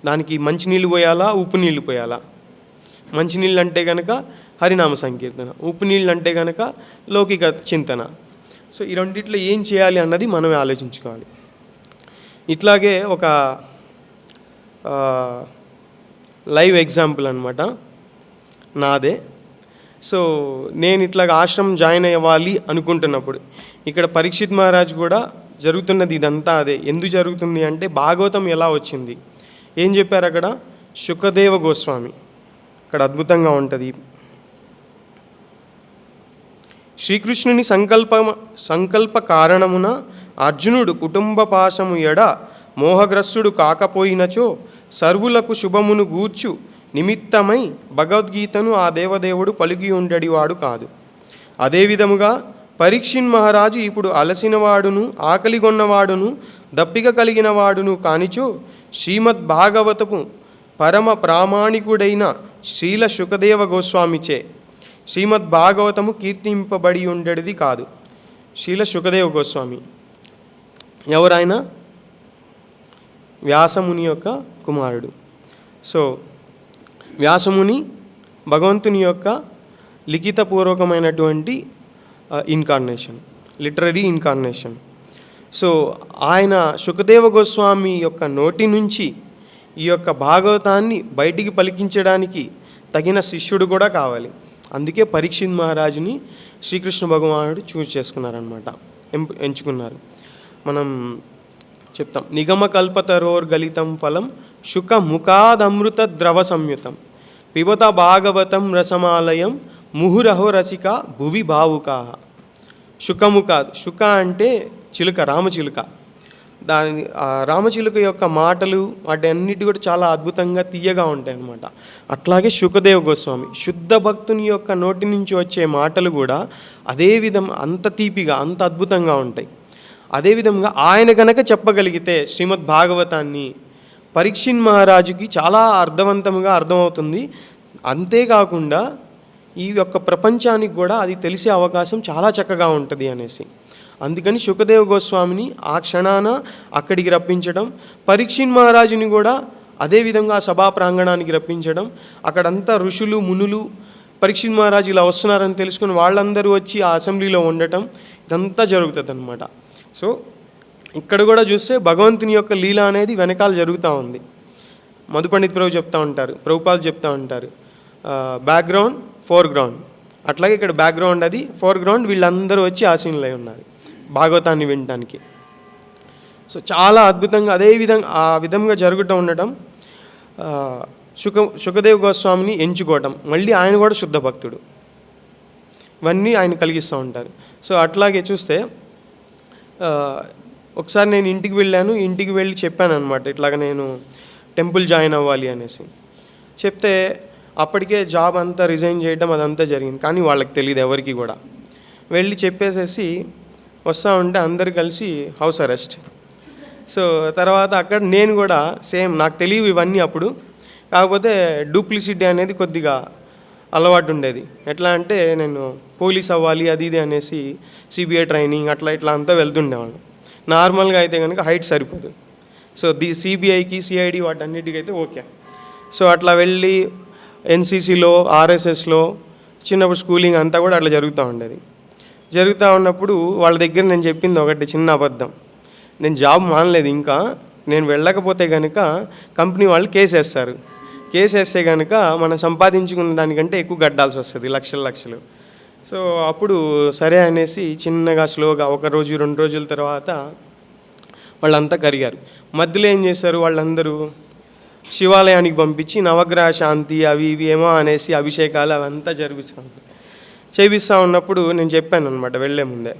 దానికి మంచినీళ్ళు పోయాలా, ఉప్పు నీళ్ళు పోయాలా? మంచినీళ్ళు అంటే కనుక హరినామ సంకీర్తన, ఉప్పు నీళ్ళు అంటే కనుక లౌకిక చింతన. సో ఈ రెండిట్లో ఏం చేయాలి అన్నది మనమే ఆలోచించుకోవాలి. ఇట్లాగే ఒక లైవ్ ఎగ్జాంపుల్ అనమాట నాదే. సో నేను ఇట్లాగ ఆశ్రమం జాయిన్ అవ్వాలి అనుకుంటున్నప్పుడు ఇక్కడ పరీక్షిత్ మహారాజ్ కూడా జరుగుతున్నది ఇదంతా అదే. ఎందుకు జరుగుతుంది అంటే భాగవతం ఎలా వచ్చింది, ఏం చెప్పారు అక్కడ శుకదేవ గోస్వామి. ఇక్కడ అద్భుతంగా ఉంటుంది. శ్రీకృష్ణుని సంకల్ప కారణమున అర్జునుడు కుటుంబ పాశము ఎడ మోహగ్రస్తుడు కాకపోయినచో సర్వులకు శుభమును గూర్చు నిమిత్తమై భగవద్గీతను ఆ దేవదేవుడు పలికి ఉండేవాడు కాదు. అదేవిధముగా పరీక్షిన్ మహారాజు ఇప్పుడు అలసినవాడును, ఆకలిగొన్నవాడును, దప్పిక కలిగిన వాడును కానిచో శ్రీమద్ భాగవతపు పరమ ప్రామాణికుడైన శ్రీల శుకదేవ గోస్వామిచే శ్రీమద్ భాగవతము కీర్తింపబడి ఉండేది కాదు. శ్రీల శుకదేవ గోస్వామి ఎవరైనా వ్యాసముని యొక్క కుమారుడు. సో వ్యాసముని భగవంతుని యొక్క లిఖితపూర్వకమైనటువంటి ఇన్కార్నేషన్, లిటరరీ ఇన్కార్నేషన్. సో ఆయన శుకదేవ గోస్వామి యొక్క నోటి నుంచి ఈ యొక్క భాగవతాన్ని బయటికి పలికించడానికి తగిన శిష్యుడు కూడా కావాలి. అందుకే పరీక్షిత్ మహారాజుని శ్రీకృష్ణ భగవానుడు చూస్ చేసుకున్నారనమాట, ఎంచుకున్నారు. మనం చెప్తాం నిగమకల్పతరోర్గలితం ఫలం శుక ముఖాదమృత ద్రవ సంయుతం పిబత భాగవతం రసమాలయం ముహురహో రసిక భువి భావుకా. శుకముఖాద్, శుక అంటే చిలుక, రామచిలుక. దాని రామచిలుక యొక్క మాటలు వాటి అన్నిటి కూడా చాలా అద్భుతంగా తీయగా ఉంటాయి అన్నమాట. అట్లాగే శుకదేవ గోస్వామి శుద్ధ భక్తుని యొక్క నోటి నుంచి వచ్చే మాటలు కూడా అదే విధం అంత తీపిగా అంత అద్భుతంగా ఉంటాయి. అదేవిధంగా ఆయన కనుక చెప్పగలిగితే శ్రీమద్ భాగవతాన్ని పరీక్షిత్ మహారాజుకి చాలా అర్థవంతంగా అర్థమవుతుంది. అంతేకాకుండా ఈ యొక్క ప్రపంచానికి కూడా అది తెలిసే అవకాశం చాలా చక్కగా ఉంటుంది అనేసి. అందుకని శుకదేవ గోస్వామిని ఆ క్షణాన అక్కడికి రప్పించడం, పరీక్షిత్ మహారాజుని కూడా అదేవిధంగా సభా ప్రాంగణానికి రప్పించడం, అక్కడంతా ఋషులు మునులు పరీక్షిత్ మహారాజు ఇలా వస్తున్నారని తెలుసుకుని వాళ్ళందరూ వచ్చి ఆ అసెంబ్లీలో ఉండటం, ఇదంతా జరుగుతుంది అన్నమాట. సో ఇక్కడ కూడా చూస్తే భగవంతుని యొక్క లీల అనేది వెనకాల జరుగుతూ ఉంది. మధుపండిత్ ప్రభు చెప్తూ ఉంటారు, ప్రభుపాల్ చెప్తూ ఉంటారు, బ్యాక్గ్రౌండ్ ఫోర్గ్రౌండ్. అట్లాగే ఇక్కడ బ్యాక్గ్రౌండ్ అది, ఫోర్గ్రౌండ్ వీళ్ళందరూ వచ్చి ఆసీనులై ఉన్నారు భాగవతాన్ని వినటానికి. సో చాలా అద్భుతంగా ఆ విధంగా జరుగుతూ ఉండటం, శుకదేవ్ గోస్వామిని ఎంచుకోవటం, మళ్ళీ ఆయన కూడా శుద్ధ భక్తుడు, ఇవన్నీ ఆయన కలిగిస్తూ ఉంటారు. సో అట్లాగే చూస్తే ఒకసారి నేను ఇంటికి వెళ్ళాను. ఇంటికి వెళ్ళి చెప్పాను అనమాట, ఇట్లాగ నేను టెంపుల్ జాయిన్ అవ్వాలి అనేసి చెప్తే అప్పటికే జాబ్ అంతా రిజైన్ చేయడం అదంతా జరిగింది. కానీ వాళ్ళకి తెలియదు ఎవరికి కూడా. వెళ్ళి చెప్పేసేసి వస్తూ ఉంటే అందరు కలిసి హౌస్ అరెస్ట్. సో తర్వాత అక్కడ నేను కూడా సేమ్, నాకు తెలియవు ఇవన్నీ అప్పుడు, కాకపోతే డూప్లిసిటీ అనేది కొద్దిగా అలవాటు ఉండేది. ఎట్లా అంటే నేను పోలీస్ అవ్వాలి అది ఇది అనేసి సిబిఐ ట్రైనింగ్ అట్లా ఇట్లా అంతా వెళ్తుండేవాళ్ళం. నార్మల్గా అయితే కనుక హైట్ సరిపోదు. సో సిబిఐకి సిఐడి వాటన్నిటికీ అయితే ఓకే. సో అట్లా వెళ్ళి ఎన్సీసీలో ఆర్ఎస్ఎస్లో చిన్నప్పుడు స్కూలింగ్ అంతా కూడా అట్లా జరుగుతూ ఉండేది. జరుగుతూ ఉన్నప్పుడు వాళ్ళ దగ్గర నేను చెప్పింది ఒకటి చిన్న అబద్ధం. నేను జాబ్ మానలేదు, ఇంకా నేను వెళ్ళకపోతే కనుక కంపెనీ వాళ్ళు కేసు వేస్తారు. కేసు వేస్తే కనుక మనం సంపాదించుకున్న దానికంటే ఎక్కువ కట్టాల్సి వస్తుంది, లక్షలు. సో అప్పుడు సరే అనేసి చిన్నగా స్లోగా 1 రోజు 2 రోజుల తర్వాత వాళ్ళంతా కరిగారు. మధ్యలో ఏం చేశారు, వాళ్ళందరూ శివాలయానికి పంపించి నవగ్రహ శాంతి అవి ఇవి ఏమో అనేసి అభిషేకాలు అవంతా చేపిస్తూ ఉన్నప్పుడు నేను చెప్పాను అనమాట వెళ్ళే ముందే,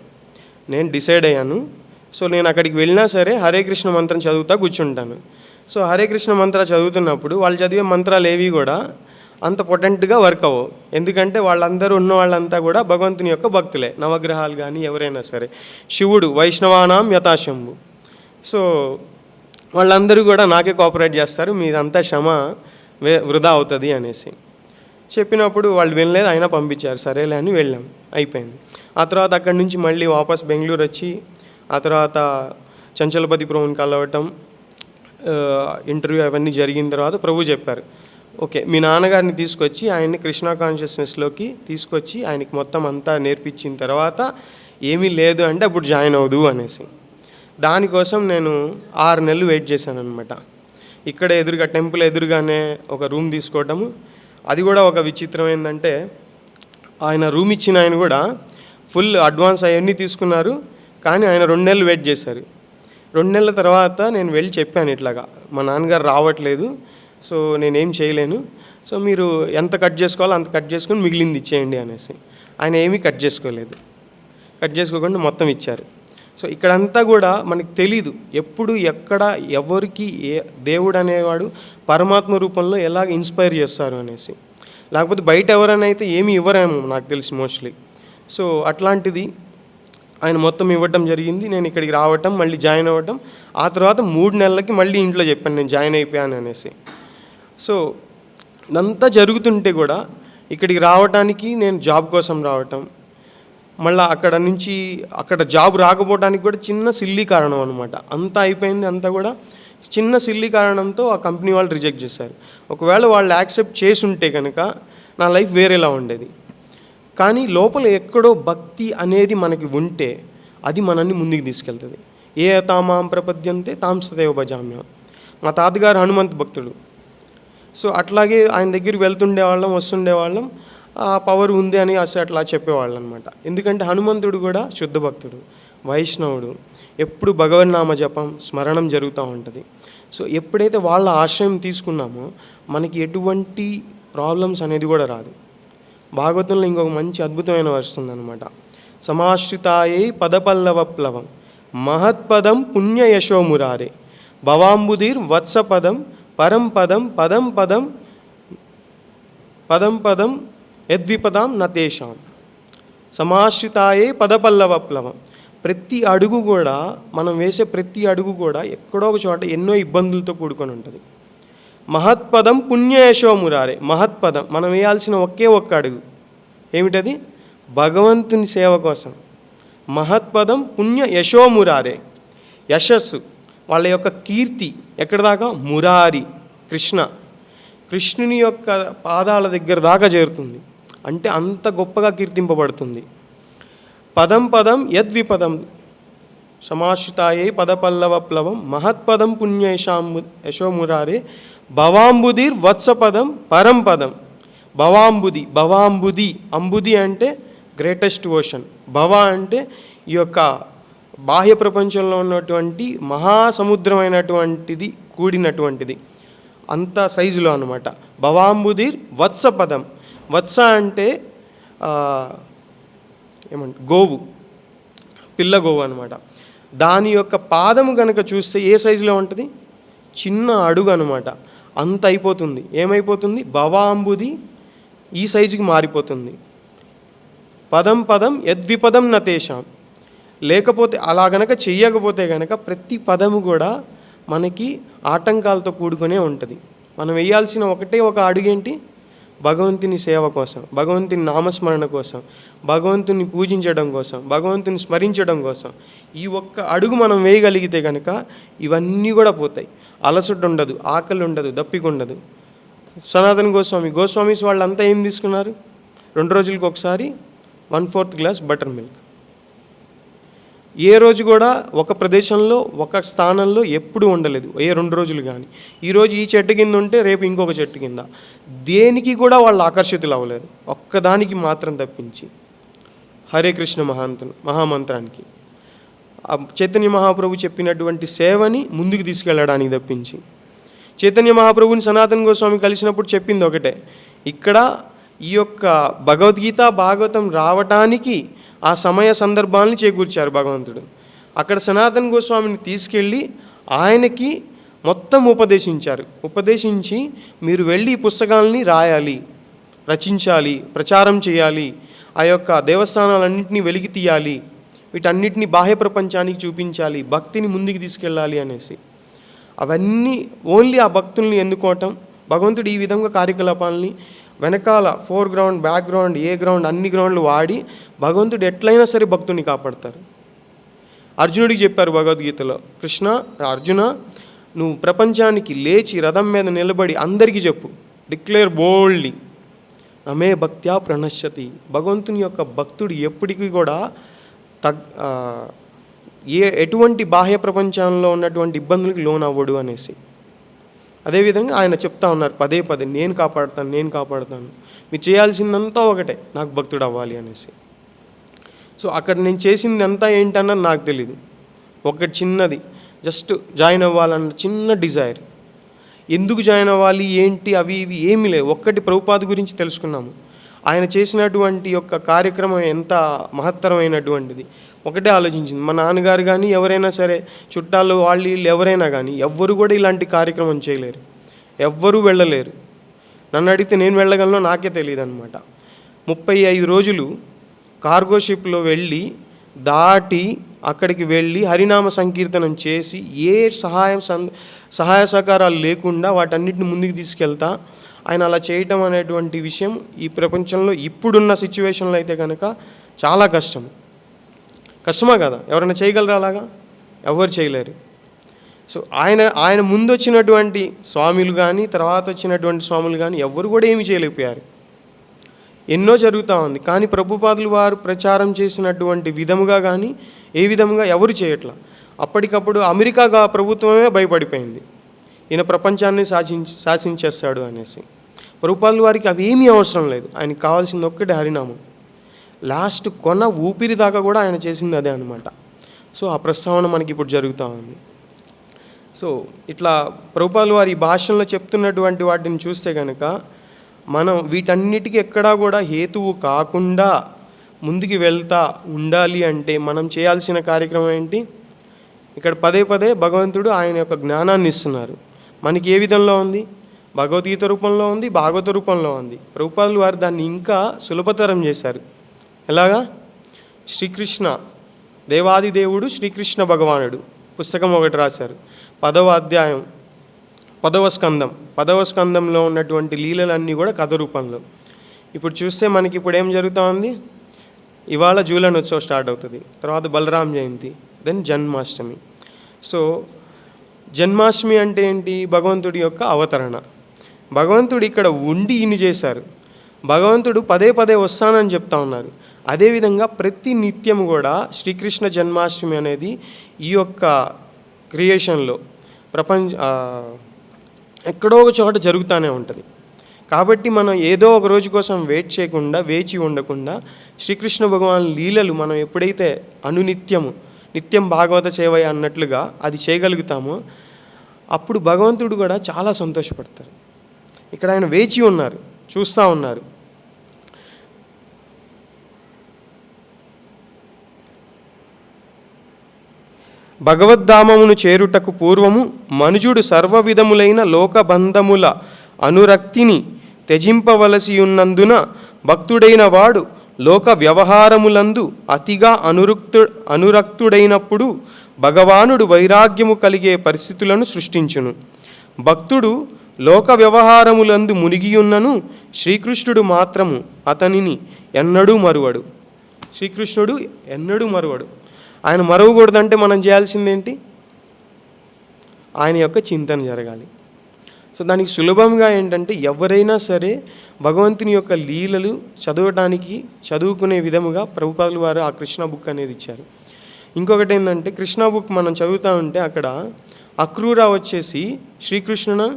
నేను డిసైడ్ అయ్యాను. సో నేను అక్కడికి వెళ్ళినా సరే హరే కృష్ణ మంత్రం చదువుతా కూర్చుంటాను. సో హరే కృష్ణ మంత్ర చదువుతున్నప్పుడు వాళ్ళు చదివే మంత్రాలు ఏవి కూడా అంత పొటెంట్గా వర్క్ అవ్వవు. ఎందుకంటే వాళ్ళందరూ ఉన్న వాళ్ళంతా కూడా భగవంతుని యొక్క భక్తులే, నవగ్రహాలు కానీ ఎవరైనా సరే. శివుడు వైష్ణవానాం యథాశంభు. సో వాళ్ళందరూ కూడా నాకే కోఆపరేట్ చేస్తారు, మీదంతా శ్రమ వృధా అవుతుంది అనేసి చెప్పినప్పుడు వాళ్ళు వినలేదు, అయినా పంపించారు. సరేలే అని వెళ్ళాం, అయిపోయింది. ఆ తర్వాత అక్కడి నుంచి మళ్ళీ వాపస్ బెంగళూరు వచ్చి ఆ తర్వాత చంచలపతి ప్రభుని కలవటం, ఇంటర్వ్యూ అవన్నీ జరిగిన తర్వాత ప్రభు చెప్పారు, ఓకే మీ నాన్నగారిని తీసుకొచ్చి ఆయన్ని కృష్ణ కాన్షియస్నెస్లోకి తీసుకొచ్చి ఆయనకి మొత్తం అంతా నేర్పించిన తర్వాత ఏమీ లేదు అంటే అప్పుడు జాయిన్ అవ్వదు అనేసి. దానికోసం నేను 6 నెలలు వెయిట్ చేశాను అనమాట. ఇక్కడ ఎదురుగా టెంపుల్ ఎదురుగానే ఒక రూమ్ తీసుకోవటము. అది కూడా ఒక విచిత్రం ఏంటంటే ఆయన రూమ్ ఇచ్చిన ఆయన కూడా ఫుల్ అడ్వాన్స్ అవన్నీ తీసుకున్నారు, కానీ ఆయన 2 నెలలు వెయిట్ చేశారు. 2 నెలల తర్వాత నేను వెళ్ళి చెప్పాను, ఇట్లాగా మా నాన్నగారు రావట్లేదు, సో నేనేం చేయలేను, సో మీరు ఎంత కట్ చేసుకోవాలో అంత కట్ చేసుకొని మిగిలింది ఇచ్చేయండి అనేసి. ఆయన ఏమీ కట్ చేసుకోలేదు, కట్ చేసుకోకుండా మొత్తం ఇచ్చారు. సో ఇక్కడంతా కూడా మనకు తెలీదు ఎప్పుడు ఎక్కడ ఎవరికి దేవుడు అనేవాడు పరమాత్మ రూపంలో ఎలాగ ఇన్స్పైర్ చేస్తారు అనేసి. లేకపోతే బయట ఎవరైనా అయితే ఏమీ ఇవ్వరేమో నాకు తెలిసి మోస్ట్లీ. సో అట్లాంటిది ఆయన మొత్తం ఇవ్వటం జరిగింది. నేను ఇక్కడికి రావటం, మళ్ళీ జాయిన్ అవ్వటం, ఆ తర్వాత 3 నెలలకి మళ్ళీ ఇంట్లో చెప్పాను నేను జాయిన్ అయిపోయాను అనేసి. సో ఇదంతా జరుగుతుంటే కూడా ఇక్కడికి రావటానికి నేను జాబ్ కోసం రావటం, మళ్ళీ అక్కడ జాబ్ రాకపోవడానికి కూడా చిన్న సిల్లీ కారణం అనమాట. అంతా అయిపోయింది, అంతా కూడా చిన్న సిల్లీ కారణంతో ఆ కంపెనీ వాళ్ళు రిజెక్ట్ చేశారు. ఒకవేళ వాళ్ళు యాక్సెప్ట్ చేసి ఉంటే కనుక నా లైఫ్ వేరేలా ఉండేది. కానీ లోపల ఎక్కడో భక్తి అనేది మనకి ఉంటే అది మనల్ని ముందుకు తీసుకెళ్తుంది. ఏ తామాం ప్రపద్యంతే తాం సదేవ భజామ్యం. మా తాతగారు హనుమంత్ భక్తుడు. సో అట్లాగే ఆయన దగ్గరికి వెళ్తుండేవాళ్ళం, వస్తుండేవాళ్ళం, ఆ పవర్ ఉంది అని అట్లా చెప్పేవాళ్ళు అనమాట. ఎందుకంటే హనుమంతుడు కూడా శుద్ధ భక్తుడు, వైష్ణవుడు, ఎప్పుడు భగవన్నామ జపం స్మరణం జరుగుతూ ఉంటుంది. సో ఎప్పుడైతే వాళ్ళ ఆశ్రయం తీసుకున్నామో మనకి ఎటువంటి ప్రాబ్లమ్స్ అనేది కూడా రాదు. భాగవతంలో ఇంకొక మంచి అద్భుతమైన వస్తుంది అనమాట. సమాశ్రితాయై పదపల్లవప్లవం మహత్పదం పుణ్యయశోమురారే భవాంబుధిర్ వత్సపదం పరం పదం పదం పదం పదం పదం యద్విపదాం నతేషాం. సమాశ్రితాయే పదపల్లవప్లవం. ప్రతి అడుగు కూడా మనం వేసే ప్రతి అడుగు కూడా ఎక్కడో ఒక చోట ఎన్నో ఇబ్బందులతో కూడుకొని ఉంటుంది. మహత్పదం పుణ్యయశోమురారే. మహత్పదం మనం వేయాల్సిన ఒకే ఒక్క అడుగు ఏమిటది? భగవంతుని సేవ కోసం. మహత్పదం పుణ్య యశోమురారే. యశస్సు, వాళ్ళ యొక్క కీర్తి ఎక్కడి దాకా? మురారి, కృష్ణుని యొక్క పాదాల దగ్గర దాకా చేరుతుంది. అంటే అంత గొప్పగా కీర్తింపబడుతుంది. పదం పదం యద్విపదం సమాశ్రితాయే పదపల్లవప్లవం మహత్పదం పుణ్య యశోమురారే భవాంబుధిర్ వత్సపదం పరం పదం. భవాంబుది, అంబుది అంటే గ్రేటెస్ట్ ఓషన్. భవ అంటే ఈ యొక్క బాహ్య ప్రపంచంలో ఉన్నటువంటి మహాసముద్రమైనటువంటిది, కూడినటువంటిది, అంత సైజులో అనమాట. భవాంబుధిర్ వత్సపదం. వత్స అంటే ఏమంట గోవు, పిల్ల గోవు అనమాట. దాని యొక్క పాదము కనుక చూస్తే ఏ సైజులో ఉంటుంది? చిన్న అడుగు అనమాట. అంత అయిపోతుంది. ఏమైపోతుంది? భవాంబుది ఈ సైజుకి మారిపోతుంది. పదం పదం యద్విపదం నతేషాం. లేకపోతే అలా గనక చెయ్యకపోతే గనక ప్రతి పదము కూడా మనకి ఆటంకాలతో కూడుకునే ఉంటుంది. మనం వేయాల్సిన ఒకటే ఒక అడుగేంటి? భగవంతుని సేవ కోసం, భగవంతుని నామస్మరణ కోసం, భగవంతుని పూజించడం కోసం, భగవంతుని స్మరించడం కోసం. ఈ ఒక్క అడుగు మనం వేయగలిగితే కనుక ఇవన్నీ కూడా పోతాయి. అలసట ఉండదు, ఆకలి ఉండదు, దప్పిక ఉండదు. సనాతన గోస్వామీస్ వాళ్ళంతా ఏం తీసుకున్నారు? 2 రోజులకు ఒకసారి 1/4 గ్లాస్ బటర్ మిల్క్. ఏ రోజు కూడా ఒక ప్రదేశంలో ఒక స్థానంలో ఎప్పుడు ఉండలేదు, ఏ 2 రోజులు కానీ. ఈరోజు ఈ చెట్టు కింద ఉంటే రేపు ఇంకొక చెట్టు కింద. దేనికి కూడా వాళ్ళు ఆకర్షితులు అవ్వలేదు, ఒక్కదానికి మాత్రం తప్పించి హరే కృష్ణ మహామంత్రానికి, చైతన్య మహాప్రభు చెప్పినటువంటి సేవని ముందుకు తీసుకెళ్ళడానికి తప్పించి. చైతన్య మహాప్రభుని సనాతన గోస్వామి కలిసినప్పుడు చెప్పింది ఒకటే, ఇక్కడ ఈ యొక్క భగవద్గీత భాగవతం రావటానికి ఆ సమయ సందర్భాలను చేకూర్చారు భగవంతుడు. అక్కడ సనాతన గోస్వామిని తీసుకెళ్ళి ఆయనకి మొత్తం ఉపదేశించి మీరు వెళ్ళి ఈ పుస్తకాలని రాయాలి, రచించాలి, ప్రచారం చేయాలి, ఆ యొక్క దేవస్థానాలన్నింటినీ వెలికి తీయాలి, వీటన్నిటిని బాహ్య ప్రపంచానికి చూపించాలి, భక్తిని ముందుకు తీసుకెళ్ళాలి అనేసి. అవన్నీ ఓన్లీ ఆ భక్తుల్ని ఎన్నుకోవటం. భగవంతుడు ఈ విధంగా కార్యకలాపాలని వెనకాల ఫోర్గ్రౌండ్, బ్యాక్గ్రౌండ్, ఏ గ్రౌండ్, అన్ని గ్రౌండ్లు వాడి భగవంతుడు ఎట్లయినా సరే భక్తుని కాపాడతారు. అర్జునుడికి చెప్పారు భగవద్గీతలో, అర్జున నువ్వు ప్రపంచానికి లేచి రథం మీద నిలబడి అందరికీ చెప్పు, డిక్లేర్ బోల్డ్లీ నమే భక్త్యా ప్రణశ్యతి. భగవంతుని యొక్క భక్తుడు ఎప్పటికీ కూడా ఎటువంటి బాహ్య ప్రపంచంలో ఉన్నటువంటి ఇబ్బందులకు లోనవ్వడు అనేసి. అదేవిధంగా ఆయన చెప్తా ఉన్నారు పదే నేను కాపాడుతాను, మీరు చేయాల్సిందంతా ఒకటే, నాకు భక్తుడు అవ్వాలి అనేసి. సో అక్కడ నేను చేసింది అంతా ఏంటన్నది నాకు తెలీదు. ఒకటి చిన్నది, జస్ట్ జాయిన్ అవ్వాలన్న చిన్న డిజైర్. ఎందుకు జాయిన్ అవ్వాలి ఏంటి అవి ఇవి ఏమీ లేవు. ఒక్కటి ప్రభుపాద గురించి తెలుసుకున్నాము. ఆయన చేసినటువంటి యొక్క కార్యక్రమం ఎంత మహత్తరమైనటువంటిది ఒకటే ఆలోచించింది. మా నాన్నగారు కానీ ఎవరైనా సరే చుట్టాలు వాళ్ళు ఎవరైనా కానీ ఎవ్వరు కూడా ఇలాంటి కార్యక్రమం చేయలేరు, ఎవ్వరూ వెళ్ళలేరు. నన్ను అడిగితే నేను వెళ్ళగలనో నాకే తెలియదు అనమాట. 35 రోజులు కార్గో షిప్లో వెళ్ళి దాటి అక్కడికి వెళ్ళి హరినామ సంకీర్తనం చేసి ఏ సహాయ సహకారాలు లేకుండా వాటన్నిటిని ముందుకు తీసుకెళ్తా ఆయన అలా చేయటం అనేటువంటి విషయం ఈ ప్రపంచంలో ఇప్పుడున్న సిచ్యువేషన్లో అయితే కనుక చాలా కష్టమా కదా? ఎవరైనా చేయగలరా అలాగా? ఎవరు చేయలేరు. సో ఆయన ముందు వచ్చినటువంటి స్వాములు కానీ తర్వాత వచ్చినటువంటి స్వాములు కానీ ఎవరు కూడా ఏమీ చేయలేకపోయారు. ఎన్నో జరుగుతూ ఉంది. కానీ ప్రభుపాదులు వారు ప్రచారం చేసినటువంటి విధముగా కానీ ఏ విధముగా ఎవరు చేయట్లా. అప్పటికప్పుడు అమెరికా ప్రభుత్వమే భయపడిపోయింది, ఈయన ప్రపంచాన్ని శాసించేస్తాడు అనేసి. ప్రభుపాదుల వారికి అవి ఏమీ అవసరం లేదు, ఆయనకి కావాల్సింది ఒక్కటే హరినామం. లాస్ట్ కొన ఊపిరి దాకా కూడా ఆయన చేసింది అదే అనమాట. సో ఆ ప్రస్తావన మనకి ఇప్పుడు జరుగుతూ ఉంది. సో ఇట్లా ప్రభుపాదుల వారి ఈ భాషల్లో చెప్తున్నటువంటి వాటిని చూస్తే కనుక మనం వీటన్నిటికీ ఎక్కడా కూడా హేతువు కాకుండా ముందుకు వెళ్తా ఉండాలి అంటే మనం చేయాల్సిన కార్యక్రమం ఏంటి? ఇక్కడ పదే భగవంతుడు ఆయన యొక్క జ్ఞానాన్ని ఇస్తున్నారు. మనకి ఏ విధంలో ఉంది? భగవద్గీత రూపంలో ఉంది, భాగవత రూపంలో ఉంది. ప్రభుపాదులు వారు దాన్ని ఇంకా సులభతరం చేశారు. ఎలాగా? శ్రీకృష్ణ దేవాది దేవుడు శ్రీకృష్ణ భగవానుడు పుస్తకం ఒకటి రాశారు. 10వ అధ్యాయం 10వ స్కందంలో ఉన్నటువంటి లీలలన్నీ కూడా కథ రూపంలో. ఇప్పుడు చూస్తే మనకి ఇప్పుడు ఏం జరుగుతూ ఉంది? ఇవాళ జూలన్ ఉత్సవం స్టార్ట్ అవుతుంది, తర్వాత బలరాం జయంతి, దెన్ జన్మాష్టమి. సో జన్మాష్టమి అంటే ఏంటి? భగవంతుడి యొక్క అవతరణ. భగవంతుడు ఇక్కడ ఉండి ఇన్ని చేశారు. భగవంతుడు పదే వస్తానని చెప్తా ఉన్నారు. అదేవిధంగా ప్రతి నిత్యం కూడా శ్రీకృష్ణ జన్మాష్టమి అనేది ఈ యొక్క క్రియేషన్లో ఎక్కడో ఒక చోట జరుగుతూనే ఉంటుంది. కాబట్టి మనం ఏదో ఒక రోజు కోసం వేచి ఉండకుండా శ్రీకృష్ణ భగవాన్ లీలలు మనం ఎప్పుడైతే నిత్యం భాగవత సేవ అన్నట్లుగా అది చేయగలుగుతామో అప్పుడు భగవంతుడు కూడా చాలా సంతోషపడతారు. ఇక్కడ ఆయన వేచి ఉన్నారు, చూస్తూ ఉన్నారు. భగవద్ధామమును చేరుటకు పూర్వము మనుజుడు సర్వవిధములైన లోకబంధముల అనురక్తిని త్యజింపవలసి ఉన్నందున భక్తుడైన వాడు లోక వ్యవహారములందు అతిగా అనురక్తుడైనప్పుడు భగవానుడు వైరాగ్యము కలిగే పరిస్థితులను సృష్టించును. భక్తుడు లోక వ్యవహారములందు మునిగియున్నను శ్రీకృష్ణుడు మాత్రము అతనిని ఎన్నడూ మరువడు. శ్రీకృష్ణుడు ఎన్నడూ మరువడు. ఆయన మరవకూడదంటే మనం చేయాల్సిందేంటి? ఆయన యొక్క చింతన జరగాలి. సో దానికి సులభంగా ఏంటంటే ఎవరైనా సరే భగవంతుని యొక్క లీలలు చదువుకునే విధముగా ప్రభుపాదుల వారు ఆ కృష్ణ బుక్ అనేది ఇచ్చారు. ఇంకొకటి ఏంటంటే కృష్ణ బుక్ మనం చదువుతూ ఉంటే అక్కడ అక్రూర వచ్చేసి శ్రీకృష్ణుని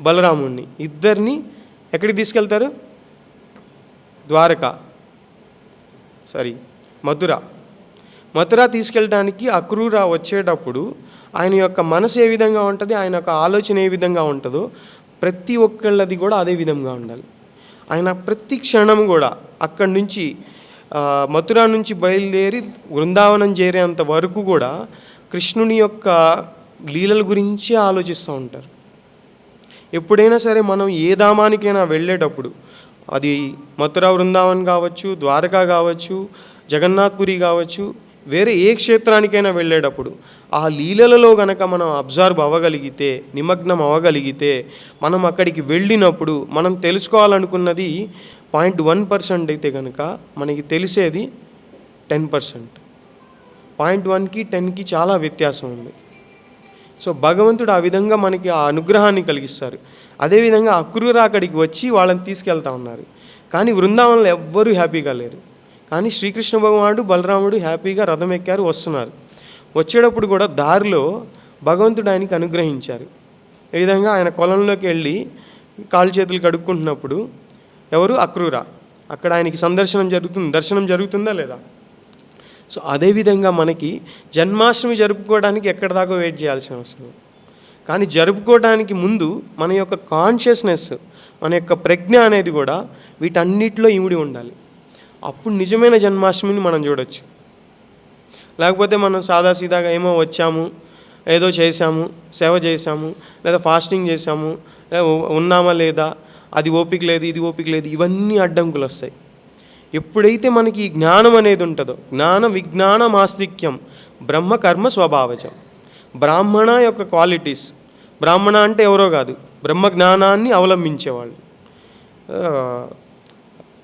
బలరాముణ్ణి ఇద్దరిని ఎక్కడికి తీసుకెళ్తారు? మథుర తీసుకెళ్ళడానికి అక్రూర వచ్చేటప్పుడు ఆయన యొక్క మనసు ఏ విధంగా ఉంటుంది, ఆయన యొక్క ఆలోచన ఏ విధంగా ఉంటుందో ప్రతి ఒక్కళ్ళది కూడా అదే విధంగా ఉండాలి. ఆయన ప్రతి క్షణం కూడా అక్కడి నుంచి మథుర నుంచి బయలుదేరి బృందావనం చేరేంత వరకు కూడా కృష్ణుని యొక్క లీలల గురించి ఆలోచిస్తూ ఉంటారు. ఎప్పుడైనా సరే మనం ఏ ధామానికైనా వెళ్ళేటప్పుడు, అది మథుర బృందావన్ కావచ్చు, ద్వారకా కావచ్చు, జగన్నాథ్పురి కావచ్చు, వేరే ఏ క్షేత్రానికైనా వెళ్ళేటప్పుడు ఆ లీలలలో గనక మనం అబ్జర్వ్ అవ్వగలిగితే, నిమగ్నం అవ్వగలిగితే, మనం అక్కడికి వెళ్ళినప్పుడు మనం తెలుసుకోవాలనుకున్నది 0.1% అయితే కనుక మనకి తెలిసేది 10%. 0.1కి 10కి చాలా వ్యత్యాసం ఉంది. సో భగవంతుడు ఆ విధంగా మనకి ఆ అనుగ్రహాన్ని కలిగిస్తారు. అదేవిధంగా అక్రూర అక్కడికి వచ్చి వాళ్ళని తీసుకెళ్తా ఉన్నారు. కానీ బృందావనంలో ఎవ్వరూ హ్యాపీగా లేరు. కానీ శ్రీకృష్ణ భగవానుడు బలరాముడు హ్యాపీగా రథం ఎక్కారు, వస్తున్నారు. వచ్చేటప్పుడు కూడా దారిలో భగవంతుడు ఆయనకి అనుగ్రహించారు. ఈ విధంగా ఆయన కొలంలోకి వెళ్ళి కాళ్ళు చేతులు కడుక్కుంటున్నప్పుడు ఎవరు? అక్రూర. అక్కడ ఆయనకి దర్శనం జరుగుతుందా లేదా? సో అదేవిధంగా మనకి జన్మాష్టమి జరుపుకోవడానికి ఎక్కడి దాకా వెయిట్ చేయాల్సిన అవసరం. కానీ జరుపుకోవడానికి ముందు మన యొక్క కాన్షియస్నెస్, మన యొక్క ప్రజ్ఞ అనేది కూడా వీటన్నిటిలో ఇమిడి ఉండాలి. అప్పుడు నిజమైన జన్మాష్టమిని మనం చూడొచ్చు. లేకపోతే మనం సాదాసీదాగా ఏమో వచ్చాము, ఏదో చేసాము, సేవ చేసాము, లేదా ఫాస్టింగ్ చేసాము, ఉన్నామా లేదా, అది ఓపిక లేదు, ఇది ఓపిక లేదు, ఇవన్నీ అడ్డంకులు వస్తాయి. ఎప్పుడైతే మనకి ఈ జ్ఞానం అనేది ఉంటుందో, జ్ఞాన విజ్ఞాన మాస్తిక్యం బ్రహ్మ కర్మ స్వభావజం, బ్రాహ్మణ యొక్క క్వాలిటీస్, బ్రాహ్మణ అంటే ఎవరో కాదు, బ్రహ్మ జ్ఞానాన్ని అవలంబించేవాళ్ళు.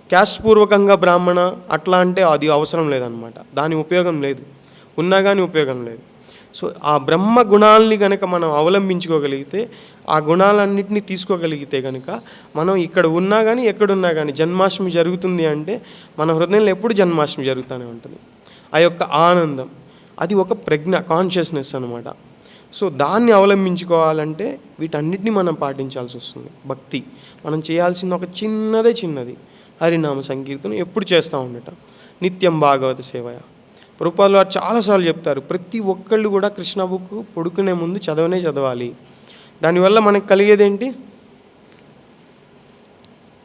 క్యాస్ట్ పూర్వకంగా బ్రాహ్మణ అట్లా అంటే అది అవసరం లేదనమాట. దాని ఉపయోగం లేదు, ఉన్నా కానీ ఉపయోగం లేదు. సో ఆ బ్రహ్మ గుణాలని కనుక మనం అవలంబించుకోగలిగితే, ఆ గుణాలన్నింటినీ తీసుకోగలిగితే కనుక మనం ఇక్కడ ఉన్నా కానీ ఎక్కడున్నా కానీ జన్మాష్టమి జరుగుతుంది అంటే మన హృదయంలో ఎప్పుడు జన్మాష్టమి జరుగుతూనే ఉంటుంది. ఆ యొక్క ఆనందం అది ఒక ప్రజ్ఞ, కాన్షియస్నెస్ అనమాట. సో దాన్ని అవలంబించుకోవాలంటే వీటన్నిటిని మనం పాటించాల్సి వస్తుంది. భక్తి మనం చేయాల్సింది ఒక చిన్నది హరినామ సంకీర్తనం ఎప్పుడు చేస్తూ ఉండటం, నిత్యం భాగవత సేవయ. ప్రభుపాదులు వారు చాలాసార్లు చెప్తారు, ప్రతి ఒక్కళ్ళు కూడా కృష్ణ బుక్ పడుకునే ముందు చదవాలి. దానివల్ల మనకు కలిగేదేంటి?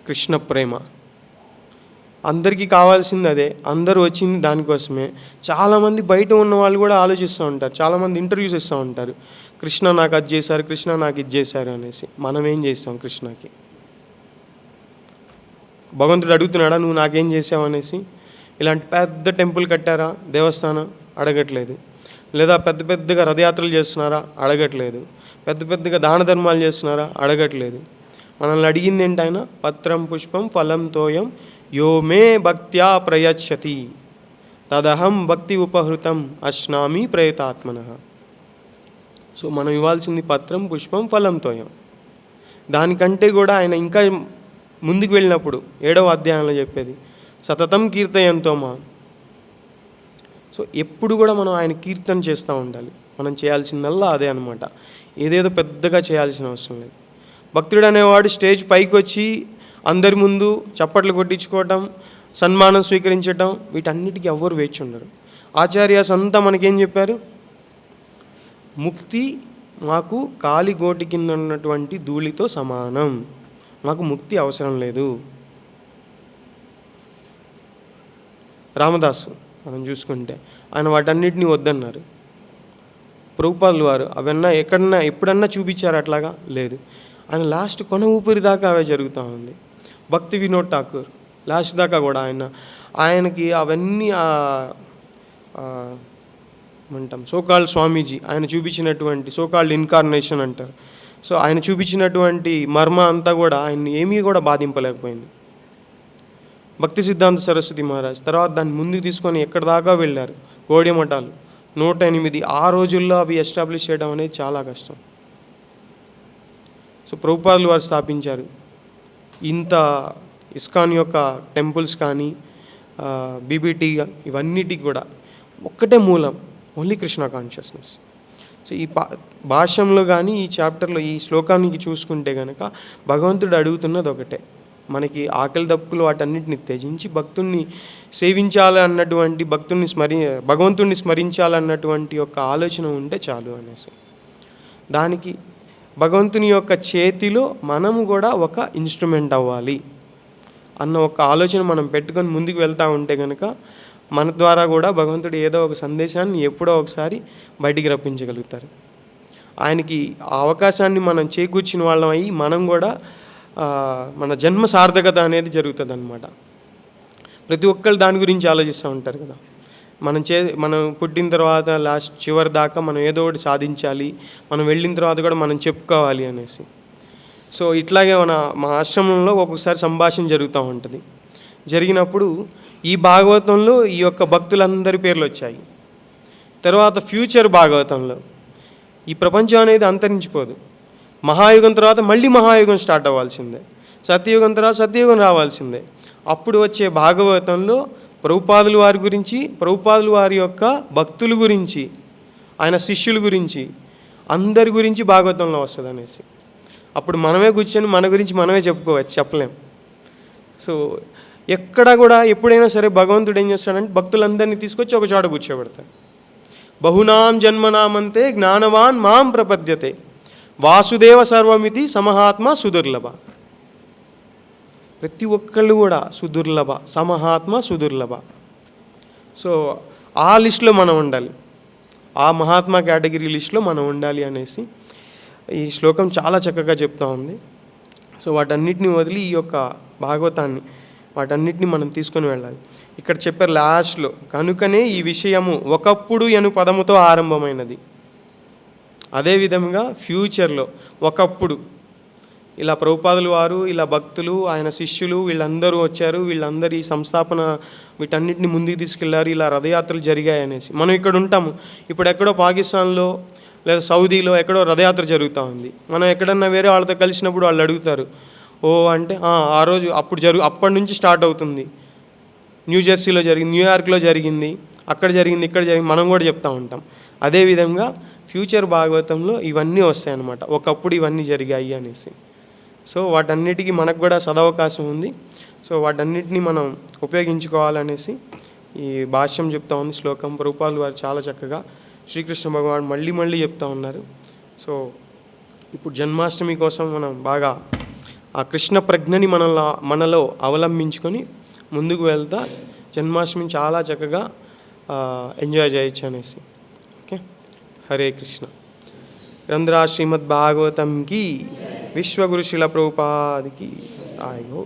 కృష్ణ ప్రేమ. అందరికీ కావాల్సింది అదే, అందరూ వచ్చింది దానికోసమే. చాలామంది బయట ఉన్న వాళ్ళు కూడా ఆలోచిస్తూ ఉంటారు, చాలామంది ఇంటర్వ్యూస్ ఇస్తూ ఉంటారు, కృష్ణ నాకు అది చేశారు, కృష్ణ నాకు ఇది చేశారు అనేసి. మనం ఏం చేస్తాం కృష్ణకి? భగవంతుడు అడుగుతున్నాడా నువ్వు నాకేం చేసావు అనేసి? ఇలాంటి పెద్ద టెంపుల్ కట్టారా, దేవస్థానం? అడగట్లేదు. లేదా పెద్దగా రథయాత్రలు చేస్తున్నారా? అడగట్లేదు. పెద్దగా దాన ధర్మాలు చేస్తున్నారా? అడగట్లేదు. మనల్ని అడిగింది ఏంటి ఆయన? పత్రం పుష్పం ఫలం తోయం యో మే భక్త్యా ప్రయచ్చతి తదహం భక్తి ఉపహృతం అశ్నామి ప్రయతాత్మన. సో మనం ఇవ్వాల్సింది పత్రం పుష్పం ఫలం తోయం. దానికంటే కూడా ఆయన ఇంకా ముందుకు వెళ్ళినప్పుడు 7వ అధ్యాయంలో చెప్పేది సతతం కీర్తయంతో మా. సో ఎప్పుడు కూడా మనం ఆయన కీర్తన చేస్తూ ఉండాలి. మనం చేయాల్సిందల్లా అదే అనమాట. ఏదేదో పెద్దగా చేయాల్సిన అవసరం లేదు. భక్తుడు అనేవాడు స్టేజ్ పైకి వచ్చి అందరి ముందు చప్పట్లు కొట్టించుకోవటం, సన్మానం స్వీకరించటం, వీటన్నిటికీ ఎవ్వరు వేచి ఉండరు. ఆచార్యాస్ అంతా మనకేం చెప్పారు? ముక్తి మాకు కాలిగోటి కింద ఉన్నటువంటి ధూళితో సమానం, మాకు ముక్తి అవసరం లేదు. రామదాసు మనం చూసుకుంటే ఆయన వాటన్నిటిని వద్దన్నారు. ప్రభుపాదులు వారు అవన్నా ఎప్పుడన్నా చూపించారు అట్లాగా? లేదు. ఆయన లాస్ట్ కొన ఊపిరి దాకా అవే జరుగుతూ ఉంది. భక్తి వినోద్ ఠాకూర్ లాస్ట్ దాకా కూడా ఆయనకి అవన్నీ ఏమంటాం సోకాల్డ్ స్వామీజీ ఆయన చూపించినటువంటి సోకాల్డ్ ఇన్కార్నేషన్ అంటారు. సో ఆయన చూపించినటువంటి మర్మ అంతా కూడా ఆయన్ని ఏమీ కూడా బాధింపలేకపోయింది. భక్తి సిద్ధాంత సరస్వతి మహారాజ్ తర్వాత దాన్ని ముందుకు తీసుకొని ఎక్కడి దాకా వెళ్ళారు. గౌడీ మఠాలు 108 ఆ రోజుల్లో అవి ఎస్టాబ్లిష్ చేయడం అనేది చాలా కష్టం. సో ప్రభుపాదులు వారు స్థాపించారు. ఇంత ఇస్కాన్ యొక్క టెంపుల్స్ కానీ బీబీటీ ఇవన్నిటికి కూడా ఒక్కటే మూలం, ఓన్లీ కృష్ణ కాన్షియస్నెస్. సో ఈ భాష్యంలో కానీ ఈ చాప్టర్లో ఈ శ్లోకానికి చూసుకుంటే కనుక భగవంతుడు అడుగుతున్నది ఒకటే, మనకి ఆకలి దప్పులు వాటన్నిటిని త్యజించి భక్తుణ్ణి సేవించాలన్నటువంటి భగవంతుణ్ణి స్మరించాలన్నటువంటి యొక్క ఆలోచన ఉంటే చాలు అనేసి. దానికి భగవంతుని యొక్క చేతిలో మనము కూడా ఒక ఇన్స్ట్రుమెంట్ అవ్వాలి అన్న ఒక ఆలోచన మనం పెట్టుకొని ముందుకు వెళ్తూ ఉంటే కనుక మన ద్వారా కూడా భగవంతుడు ఏదో ఒక సందేశాన్ని ఎప్పుడో ఒకసారి బయటికి రప్పించగలుగుతారు. ఆయనకి ఆ అవకాశాన్ని మనం చేకూర్చిన వాళ్ళం అయ్యి మనం కూడా మన జన్మ సార్థకత అనేది జరుగుతుంది అన్నమాట. ప్రతి ఒక్కరు దాని గురించి ఆలోచిస్తూ ఉంటారు కదా. మనం పుట్టిన తర్వాత లాస్ట్ చివరి దాకా మనం ఏదో ఒకటి సాధించాలి, మనం వెళ్ళిన తర్వాత కూడా మనం చెప్పుకోవాలి అనేసి. సో ఇట్లాగే మా ఆశ్రమంలో ఒక్కొక్కసారి సంభాషణ జరుగుతూ ఉంటుంది. జరిగినప్పుడు ఈ భాగవతంలో ఈ యొక్క భక్తులందరి పేర్లు వచ్చాయి. తర్వాత ఫ్యూచర్ భాగవతంలో ఈ ప్రపంచం అనేది అంతరించిపోదు. మహాయుగం తర్వాత మళ్ళీ మహాయుగం స్టార్ట్ అవ్వాల్సిందే, సత్యయుగం తర్వాత సత్యయుగం రావాల్సిందే. అప్పుడు వచ్చే భాగవతంలో ప్రభుపాదుల వారి గురించి, ప్రభుపాదుల వారి యొక్క భక్తుల గురించి, ఆయన శిష్యుల గురించి, అందరి గురించి భాగవతంలో వస్తుంది అనేసి. అప్పుడు మనమే కూర్చొని మన గురించి మనమే చెప్పలేం. సో ఎక్కడ కూడా ఎప్పుడైనా సరే భగవంతుడు ఏం చేస్తాడంటే భక్తులందరినీ తీసుకొచ్చి ఒక చోట కూర్చోబెడతాడు. బహునాం జన్మనామంతే జ్ఞానవాన్ మాం ప్రపద్యతే వాసుదేవ సర్వమితి సమహాత్మ సుదుర్లభ. ప్రతి ఒక్కళ్ళు కూడా సుదుర్లభ, సమహాత్మ సుదుర్లభ. సో ఆ లిస్టులో మనం ఉండాలి, ఆ మహాత్మా కేటగిరీ లిస్టులో మనం ఉండాలి అనేసి ఈ శ్లోకం చాలా చక్కగా చెప్తా ఉంది. సో వాటన్నిటిని వదిలి ఈ యొక్క భాగవతాన్ని వాటన్నిటిని మనం తీసుకొని వెళ్ళాలి. ఇక్కడ చెప్పారు లాస్ట్లో, కనుకనే ఈ విషయము ఒకప్పుడు అను పదముతో ఆరంభమైనది. అదేవిధంగా ఫ్యూచర్లో ఒకప్పుడు ఇలా ప్రభుపాదుల వారు, ఇలా భక్తులు, ఆయన శిష్యులు వీళ్ళందరూ వచ్చారు, వీళ్ళందరూ ఈ సంస్థాపన వీటన్నిటిని ముందుకు తీసుకెళ్లారు, ఇలా రథయాత్రలు జరిగాయి అనేసి. మనం ఇక్కడ ఉంటాము, ఇప్పుడు ఎక్కడో పాకిస్తాన్లో లేదా సౌదీలో ఎక్కడో రథయాత్ర జరుగుతూ ఉంది. మనం ఎక్కడన్నా వేరే వాళ్ళతో కలిసినప్పుడు వాళ్ళు అడుగుతారు, ఓ అంటే ఆ రోజు అప్పటి నుంచి స్టార్ట్ అవుతుంది, న్యూజెర్సీలో జరిగింది, న్యూయార్క్లో జరిగింది, అక్కడ జరిగింది, ఇక్కడ జరిగింది, మనం కూడా చెప్తూ ఉంటాం. అదేవిధంగా ఫ్యూచర్ భాగవతంలో ఇవన్నీ వస్తాయి అన్నమాట, ఒకప్పుడు ఇవన్నీ జరిగాయి అనేసి. సో వాటన్నిటికీ మనకు కూడా సదవకాశం ఉంది. సో వాటన్నిటిని మనం ఉపయోగించుకోవాలనేసి ఈ భాష్యం చెప్తా ఉంది శ్లోకం. ప్రభుపాదులు వారు చాలా చక్కగా శ్రీకృష్ణ భగవాన్ మళ్ళీ చెప్తూ ఉన్నారు. సో ఇప్పుడు జన్మాష్టమి కోసం మనం బాగా ఆ కృష్ణ ప్రజ్ఞని మనలో అవలంబించుకొని ముందుకు వెళ్తా జన్మాష్టమిని చాలా చక్కగా ఎంజాయ్ చేయొచ్చు అనేసి. ఓకే, హరే కృష్ణ. గ్రంథరాజ్ శ్రీమద్ భాగవతం కి, విశ్వగురు శిల ప్రభుపాదికి. ఆయో.